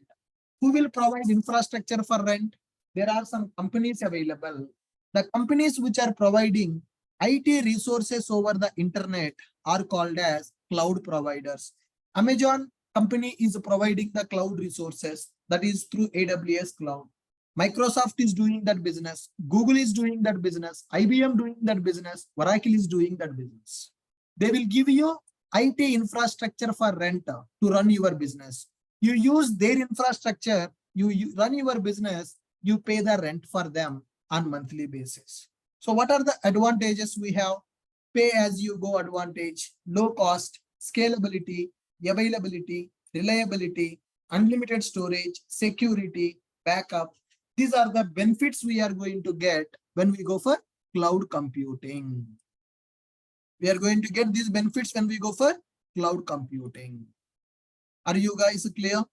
Speaker 1: Who will provide infrastructure for rent? There are some companies available. The companies which are providing IT resources over the internet are called as cloud providers. Amazon company is providing the cloud resources, that is through AWS cloud. Microsoft is doing that business. Google is doing that business. IBM doing that business. Oracle is doing that business. They will give you IT infrastructure for rent to run your business. You use their infrastructure, you run your business, you pay the rent for them on monthly basis. So what are the advantages we have? Pay as you go advantage, low cost, scalability, availability, reliability, unlimited storage, security, backup. These are the benefits we are going to get when we go for cloud computing. We are going to get these benefits when we go for cloud computing. Are you guys clear?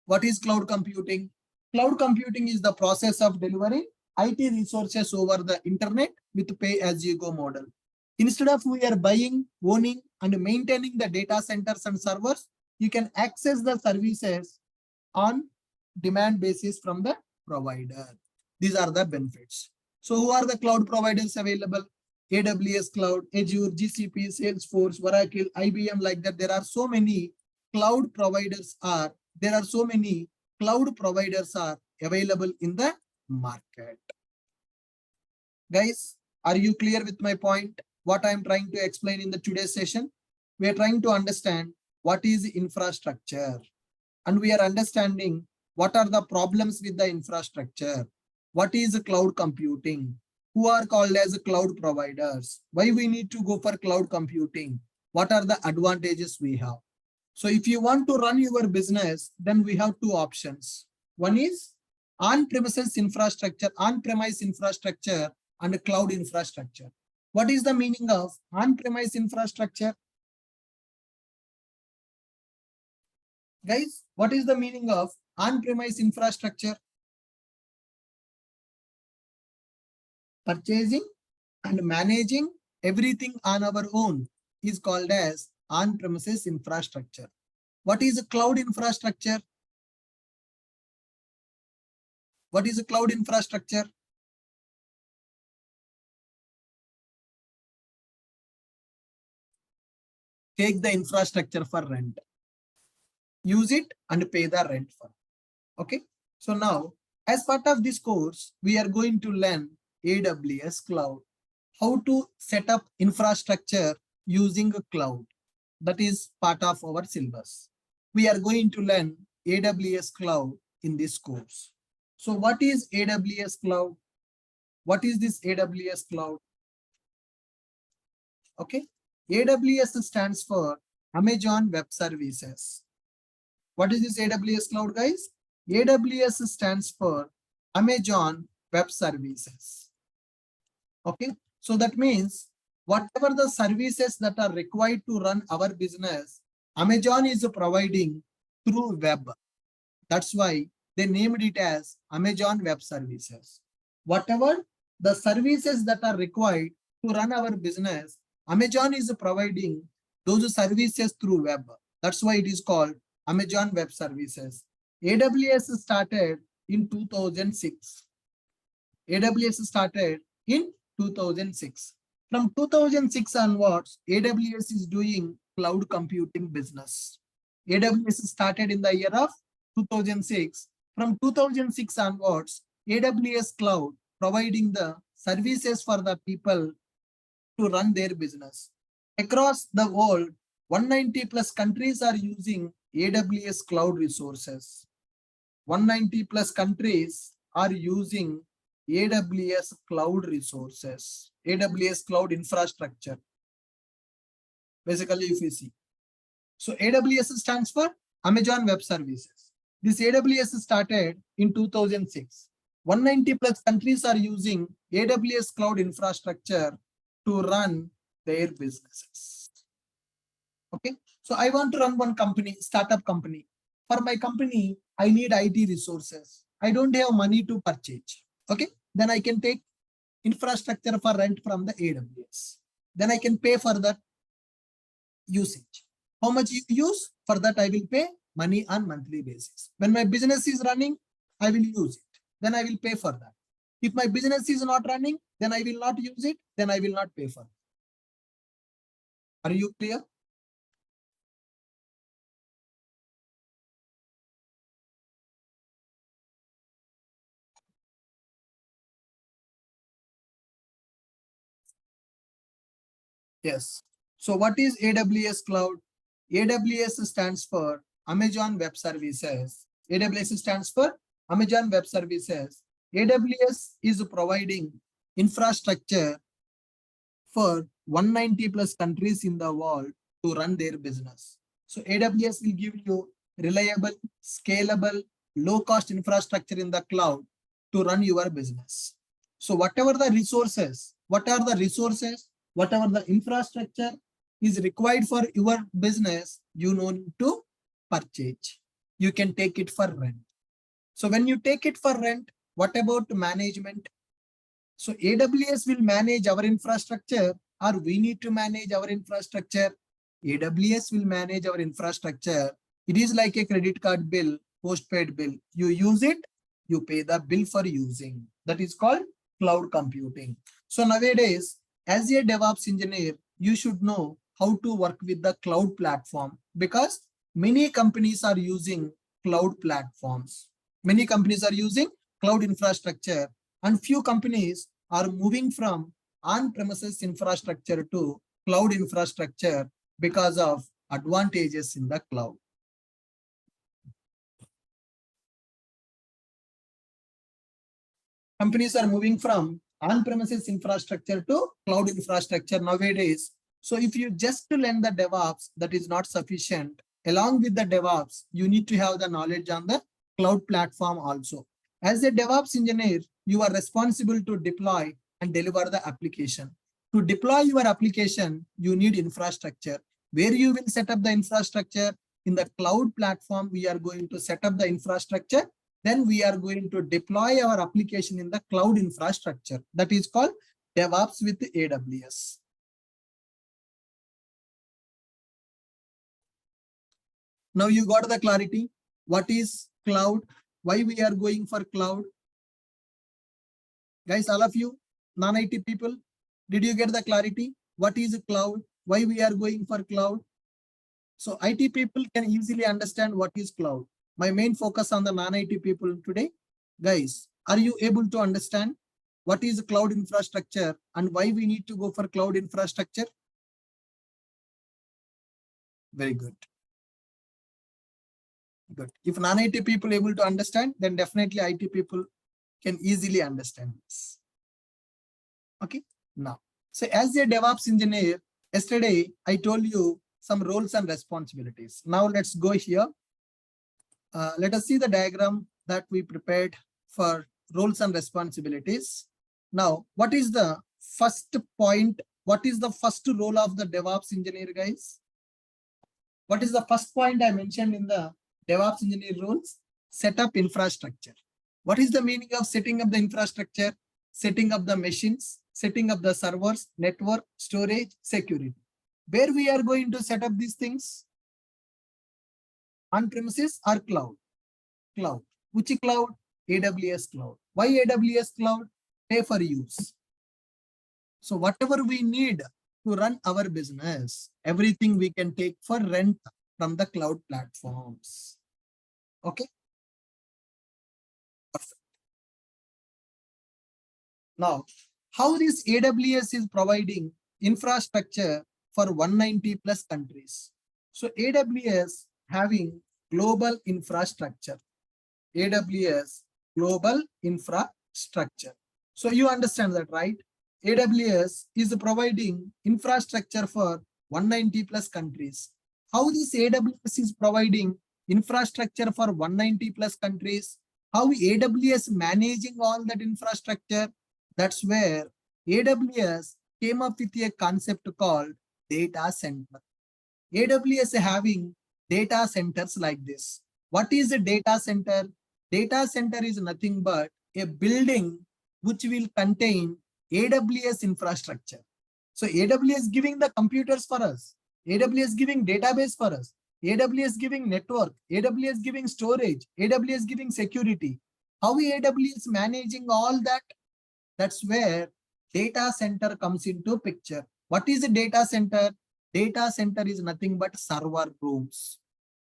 Speaker 1: What is cloud computing? Cloud computing is the process of delivering IT resources over the internet with pay-as-you-go model. Instead of we are buying, owning, and maintaining the data centers and servers, you can access the services on demand basis from the provider. These are the benefits. So who are the cloud providers available? AWS Cloud, Azure, GCP, Salesforce, Oracle, IBM, like that. There are so many cloud providers are available in the market. Guys, are you clear with my point? What I'm trying to explain in the today's session? We are trying to understand what is infrastructure, and we are understanding what are the problems with the infrastructure. What is cloud computing? Who are called as cloud providers? Why we need to go for cloud computing? What are the advantages we have? So if you want to run your business, then we have two options. One is on-premises infrastructure, on-premise infrastructure, and cloud infrastructure. What is the meaning of on-premise infrastructure? Guys, what is the meaning of on-premise infrastructure? Purchasing and managing everything on our own is called as on-premises infrastructure. What is a cloud infrastructure? What is a cloud infrastructure? Take the infrastructure for rent. Use it and pay the rent for it. Okay. So now, as part of this course, we are going to learn AWS Cloud. How to set up infrastructure using a cloud. That is part of our syllabus. We are going to learn AWS Cloud in this course. So what is AWS Cloud? What is this AWS Cloud? Okay. AWS stands for Amazon Web Services. What is this AWS Cloud, guys? AWS stands for Amazon Web Services. Okay. So that means whatever the services that are required to run our business, Amazon is providing through web. That's why they named it as Amazon Web Services. Whatever the services that are required to run our business, Amazon is providing those services through web. That's why it is called Amazon Web Services. AWS started in 2006. AWS started in 2006. From 2006 onwards, AWS is doing cloud computing business. AWS started in the year of 2006. From 2006 onwards, AWS Cloud providing the services for the people to run their business. Across the world, 190 plus countries are using AWS Cloud resources. 190 plus countries are using AWS Cloud resources, AWS Cloud infrastructure. Basically, if you see. So AWS stands for Amazon Web Services. This AWS started in 2006. 190 plus countries are using AWS Cloud infrastructure to run their businesses. Okay. So I want to run one company, startup company. For my company, I need IT resources. I don't have money to purchase. Okay. Then I can take infrastructure for rent from the AWS. Then I can pay for that usage. How much you use? For that, I will pay money on monthly basis. When my business is running, I will use it. Then I will pay for that. If my business is not running, then I will not use it. Then I will not pay for it. Are you clear? Yes. So what is AWS Cloud? AWS stands for Amazon Web Services. AWS stands for Amazon Web Services. AWS is providing infrastructure for 190 plus countries in the world to run their business. So AWS will give you reliable, scalable, low-cost infrastructure in the cloud to run your business. So whatever the resources, whatever the infrastructure is required for your business, you need to purchase. You can take it for rent. So when you take it for rent, what about management? So AWS will manage our infrastructure, or we need to manage our infrastructure? AWS will manage our infrastructure. It is like a credit card bill, postpaid bill. You use it, you pay the bill for using. That is called cloud computing. So nowadays, as a DevOps engineer, you should know how to work with the cloud platform, because many companies are using cloud platforms. Many companies are using cloud infrastructure, and few companies are moving from on-premises infrastructure to cloud infrastructure because of advantages in the cloud. Companies are moving from on-premises infrastructure to cloud infrastructure nowadays. So if you just learn the DevOps, that is not sufficient. Along with the DevOps, you need to have the knowledge on the cloud platform also. As a DevOps engineer, you are responsible to deploy and deliver the application. To deploy your application, you need infrastructure. Where you will set up the infrastructure? In the cloud platform, we are going to set up the infrastructure. Then we are going to deploy our application in the cloud infrastructure. That is called DevOps with AWS. Now you got the clarity. What is cloud? Why we are going for cloud? Guys, all of you, non-IT people, did you get the clarity? What is cloud? Why we are going for cloud? So IT people can easily understand what is cloud. My main focus on the non-IT people today. Guys, are you able to understand what is cloud infrastructure and why we need to go for cloud infrastructure? Very good. Good. If non-IT people able to understand, then definitely IT people can easily understand this. Okay. Now, so as a DevOps engineer, yesterday I told you some roles and responsibilities. Now let's go here. Let us see the diagram that we prepared for roles and responsibilities. Now, what is the first point? What is the first role of the DevOps engineer, guys? What is the first point I mentioned in the DevOps engineer roles? Set up infrastructure. What is the meaning of setting up the infrastructure? Setting up the machines, setting up the servers, network, storage, security. Where we are going to set up these things? On-premises or cloud? Cloud. Which cloud? AWS cloud. Why AWS cloud? Pay for use. So whatever we need to run our business, everything we can take for rent from the cloud platforms. Okay. Perfect. Now, how this AWS is providing infrastructure for 190 plus countries. So AWS having global infrastructure. AWS global infrastructure. So you understand that, right? AWS is providing infrastructure for 190 plus countries. How this AWS is providing infrastructure for 190 plus countries? How AWS managing all that infrastructure? That's where AWS came up with a concept called data center. AWS having data centers like this. What is a data center? Data center is nothing but a building which will contain AWS infrastructure. So AWS giving the computers for us. AWS giving database for us. AWS giving network. AWS giving storage. AWS giving security. How AWS managing all that? That's where data center comes into picture. What is a data center? Data center is nothing but server rooms.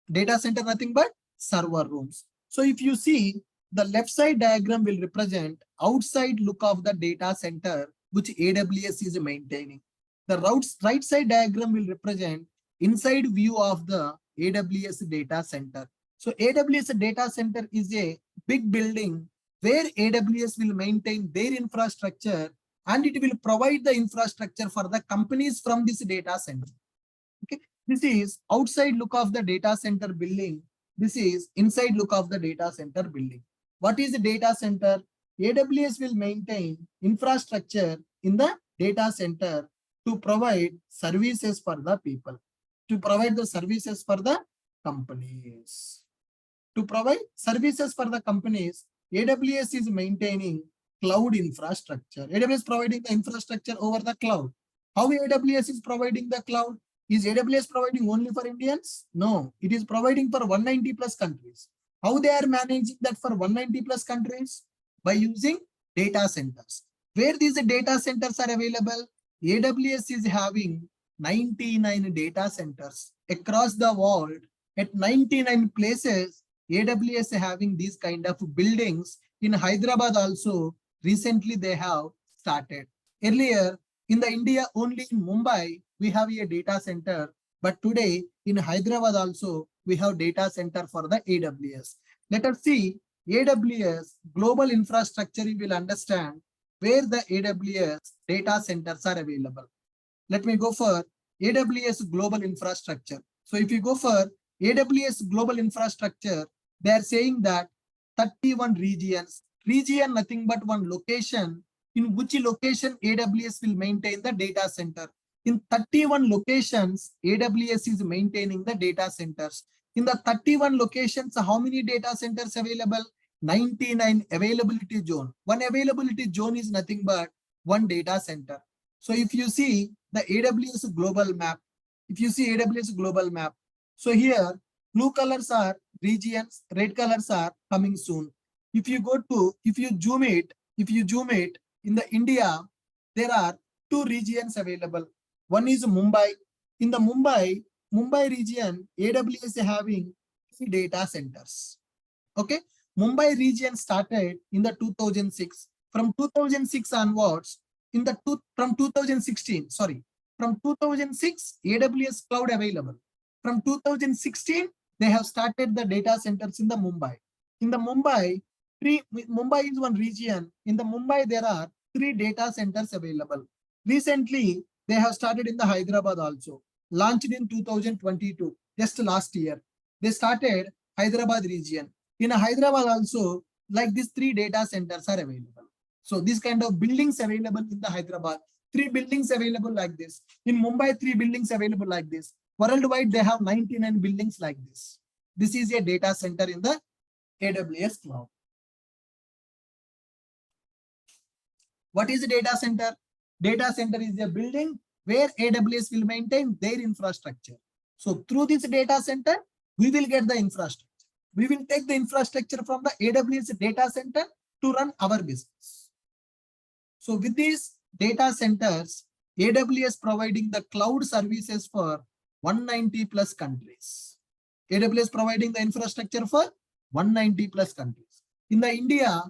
Speaker 1: Data center nothing but server rooms. So if you see, the left side diagram will represent outside look of the data center which AWS is maintaining. The right side diagram will represent inside view of the AWS data center. So AWS data center is a big building where AWS will maintain their infrastructure and it will provide the infrastructure for the companies from this data center. Okay, this is outside look of the data center building. This is inside look of the data center building. What is the data center? AWS will maintain infrastructure in the data center to provide services for the people, to provide the services for the companies. To provide services for the companies, AWS is maintaining cloud infrastructure. AWS providing the infrastructure over the cloud. How AWS is providing the cloud? Is AWS providing only for Indians? No, it is providing for 190 plus countries. How they are managing that for 190 plus countries? By using data centers. Where these data centers are available? AWS is having 99 data centers across the world at 99 places. AWS having these kind of buildings in Hyderabad also. Recently they have started. Earlier in the India, only in Mumbai we have a data center, but today in Hyderabad also we have data center for the AWS. Let us see AWS global infrastructure. You will understand where the AWS data centers are available. Let me go for AWS global infrastructure. So if you go for AWS global infrastructure, they are saying that 31 regions, region nothing but one location, in which location AWS will maintain the data center. In 31 locations, AWS is maintaining the data centers. In the 31 locations, how many data centers available? 99 availability zone. One availability zone is nothing but one data center. So if you see the AWS global map, so here blue colors are regions, red colors are coming soon. If you zoom it in the India, there are two regions available. One is Mumbai. In the Mumbai region, AWS is having 3 data centers. Okay, Mumbai region started in the 2006. From 2006 onwards, from 2006, AWS cloud available. From 2016, they have started the data centers in the Mumbai. In the Mumbai is one region. In the Mumbai, there are 3 data centers available. Recently, they have started in the Hyderabad also. Launched in 2022, just last year. They started Hyderabad region. In Hyderabad also, like these 3 data centers are available. So this kind of buildings available in the Hyderabad, 3 buildings available like this. In Mumbai, 3 buildings available like this. Worldwide, they have 99 buildings like this. This is a data center in the AWS cloud. What is a data center? Data center is a building where AWS will maintain their infrastructure. So through this data center, we will get the infrastructure. We will take the infrastructure from the AWS data center to run our business. So with these data centers, AWS providing the cloud services for 190 plus countries. AWS providing the infrastructure for 190 plus countries. In the India,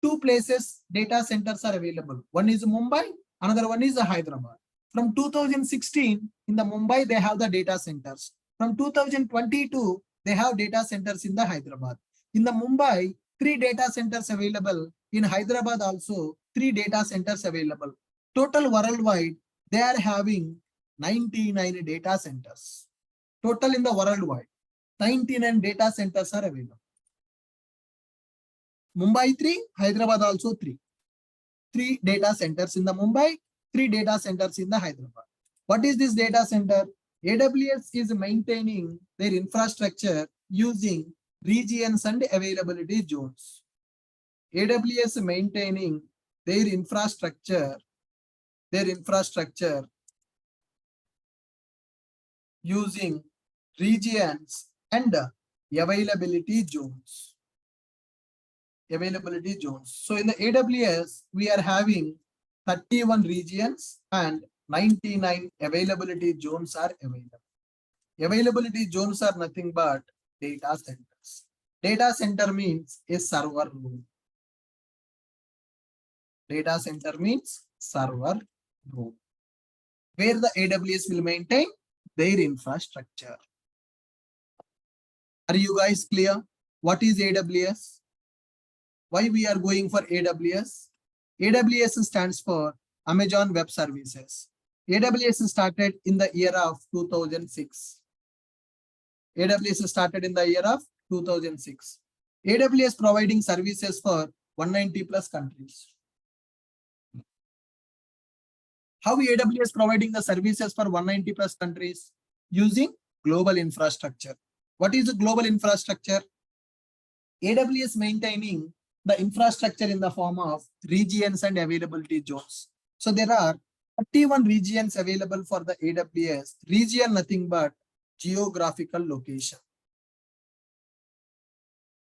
Speaker 1: 2 places data centers are available. One is Mumbai, another one is Hyderabad. From 2016, in the Mumbai, they have the data centers. From 2022, they have data centers in the Hyderabad. In the Mumbai, 3 data centers available. In Hyderabad also, 3 data centers available. Total worldwide, they are having 99 data centers. Total in the worldwide, 99 data centers are available. Mumbai 3, Hyderabad also 3. 3 data centers in the Mumbai, 3 data centers in the Hyderabad. What is this data center? AWS is maintaining their infrastructure using regions and availability zones. AWS maintaining their infrastructure using regions and availability zones. So in the AWS, we are having 31 regions and 99 availability zones are available. Availability zones are nothing but data centers. Data center means a server room. Data center means server room, where the AWS will maintain their infrastructure. Are you guys clear? What is AWS? Why we are going for AWS? AWS stands for Amazon Web Services. AWS started in the year of 2006. AWS started in the year of 2006. AWS providing services for 190 plus countries. How AWS providing the services for 190 plus countries? Using global infrastructure. What is the global infrastructure? AWS maintaining the infrastructure in the form of regions and availability zones. So there are 31 regions available for the AWS. Region nothing but geographical location.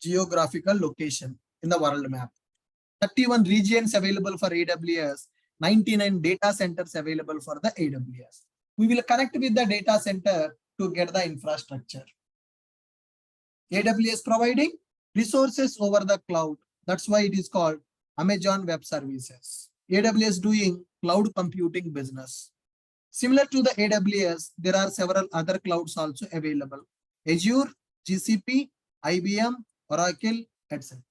Speaker 1: Geographical location in the world map. 31 regions available for AWS, 99 data centers available for the AWS. We will connect with the data center to get the infrastructure. AWS providing resources over the cloud. That's why it is called Amazon Web Services. AWS doing cloud computing business. Similar to the AWS, there are several other clouds also available. Azure, GCP, IBM, Oracle, etc.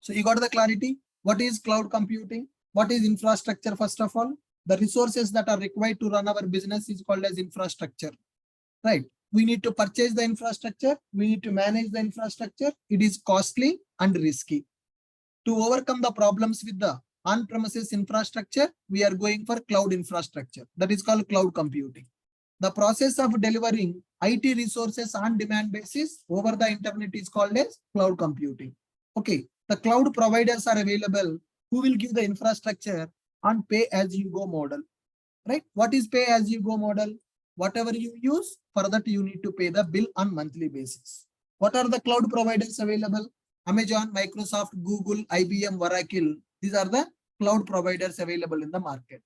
Speaker 1: So you got the clarity. What is cloud computing? What is infrastructure? First of all, the resources that are required to run our business is called as infrastructure, right? We need to purchase the infrastructure. We need to manage the infrastructure. It is costly and risky. To overcome the problems with the on-premises infrastructure, we are going for cloud infrastructure. That is called cloud computing. The process of delivering IT resources on demand basis over the internet is called as cloud computing. Okay, the cloud providers are available who will give the infrastructure on pay-as-you-go model, right? What is pay-as-you-go model? Whatever you use, for that you need to pay the bill on monthly basis. What are the cloud providers available? Amazon, Microsoft, Google, IBM, Oracle. These are the cloud providers available in the market.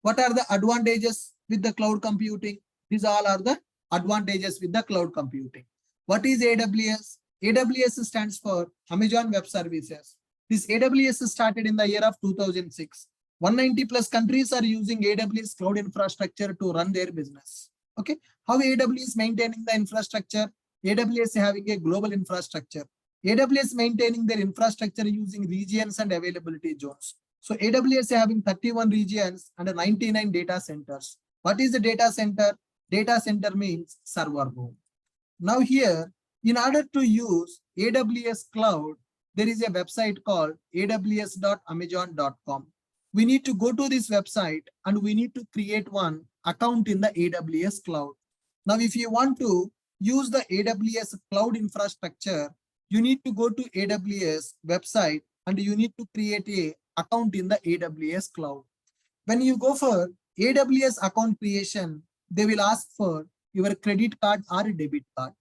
Speaker 1: What are the advantages with the cloud computing? These all are the advantages with the cloud computing. What is AWS? AWS stands for Amazon Web Services. This AWS started in the year of 2006. 190 plus countries are using AWS cloud infrastructure to run their business. Okay, how AWS maintaining the infrastructure? AWS having a global infrastructure. AWS maintaining their infrastructure using regions and availability zones. So AWS having 31 regions and 99 data centers. What is the data center? Data center means server room. Now here, in order to use AWS cloud, there is a website called aws.amazon.com. We need to go to this website and we need to create one account in the AWS cloud. Now, if you want to use the AWS cloud infrastructure, you need to go to AWS website and you need to create a account in the AWS cloud. When you go for AWS account creation, they will ask for your credit card or debit card.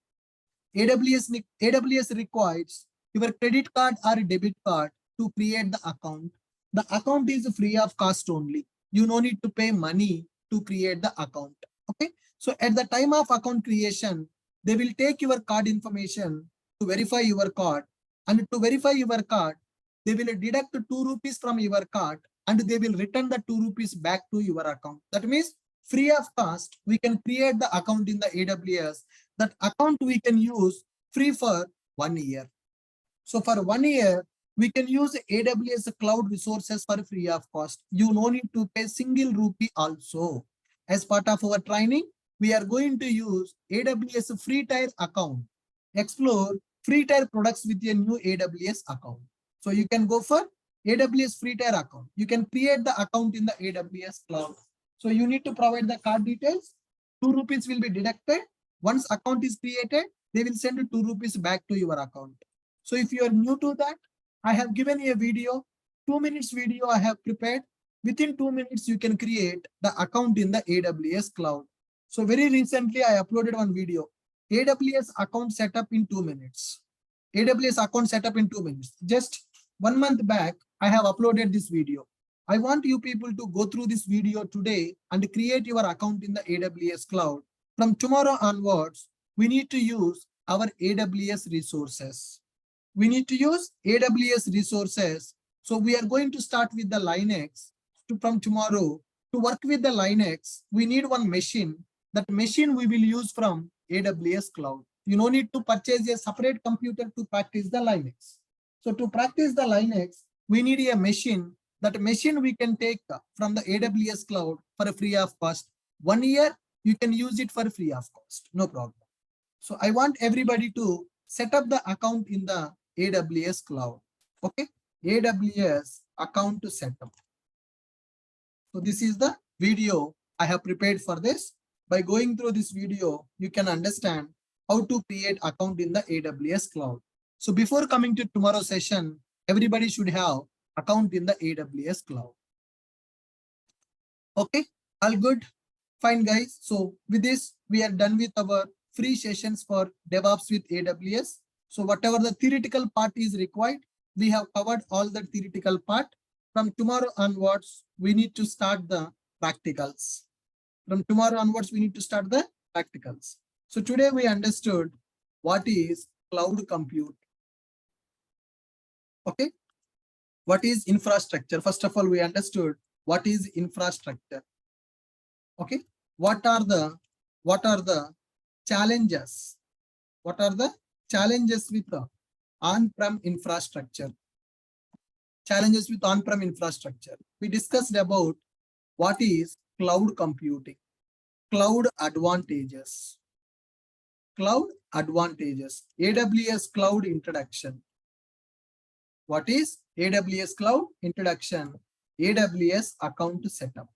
Speaker 1: AWS requires your credit card or debit card to create the account. The account is free of cost only. You no need to pay money to create the account. Okay. So at the time of account creation, they will take your card information to verify your card. And to verify your card, they will deduct 2 rupees from your card and they will return the 2 rupees back to your account. That means free of cost, we can create the account in the AWS. That account we can use free for 1 year. So for 1 year, we can use AWS cloud resources for free of cost. You no need to pay single rupee also. As part of our training, we are going to use AWS free tier account. Explore free tier products with a new AWS account. So you can go for AWS free tier account. You can create the account in the AWS cloud. So you need to provide the card details. 2 rupees will be deducted. Once account is created, they will send 2 rupees back to your account. So if you are new to that, I have given you a video, 2 minutes video I have prepared. Within 2 minutes, you can create the account in the AWS cloud. So very recently, I uploaded one video, AWS account setup in 2 minutes. AWS account setup in 2 minutes. Just 1 month back, I have uploaded this video. I want you people to go through this video today and create your account in the AWS cloud. From tomorrow onwards, we need to use our AWS resources. We need to use AWS resources. So we are going to start with the Linux. From tomorrow, to work with the Linux, we need one machine. That machine we will use from AWS cloud. You no need to purchase a separate computer to practice the Linux. So to practice the Linux, we need a machine. That machine we can take from the AWS cloud for a free of cost. 1 year, you can use it for free of cost. No problem. So I want everybody to set up the account in the AWS cloud. Okay. AWS account to set up. So this is the video I have prepared for this. By going through this video, you can understand how to create account in the AWS cloud. So before coming to tomorrow's session, everybody should have account in the AWS cloud. Okay, all good. Fine, guys. So with this, we are done with our free sessions for DevOps with AWS. So whatever the theoretical part is required, we have covered all the theoretical part. From tomorrow onwards, we need to start the practicals. From tomorrow onwards, we need to start the practicals. So today we understood what is cloud compute. Okay. What is infrastructure? First of all, we understood what is infrastructure. Okay. What are the challenges? What are the challenges with the on-prem infrastructure? Challenges with on-prem infrastructure. We discussed about what is cloud computing, cloud advantages, AWS cloud introduction. What is AWS cloud introduction? AWS account setup.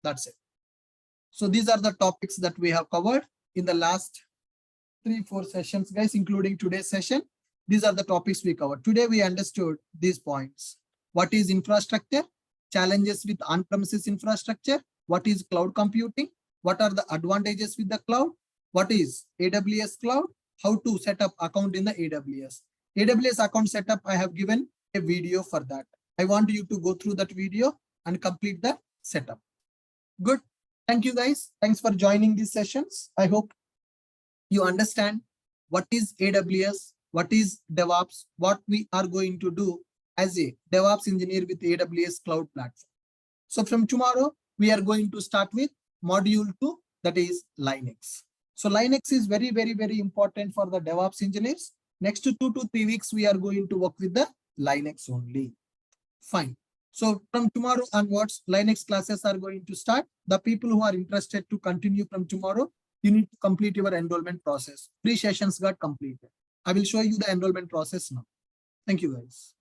Speaker 1: That's it. So these are the topics that we have covered in the last 3-4 sessions, guys, including today's session. These are the topics we covered. Today we understood these points. What is infrastructure? Challenges with on-premises infrastructure. What is cloud computing? What are the advantages with the cloud? What is AWS cloud? How to set up account in the AWS. AWS account setup, I have given a video for that. I want you to go through that video and complete the setup. Good. Thank you, guys. Thanks for joining these sessions. I hope you understand what is AWS, what is DevOps, what we are going to do as a DevOps engineer with AWS cloud platform. So from tomorrow, we are going to start with module 2, that is Linux. So Linux is very, very, very important for the DevOps engineers. Next 2 to 3 weeks, we are going to work with the Linux only. Fine. So from tomorrow onwards, Linux classes are going to start. The people who are interested to continue from tomorrow, you need to complete your enrollment process. 3 sessions got completed. I will show you the enrollment process now. Thank you, guys.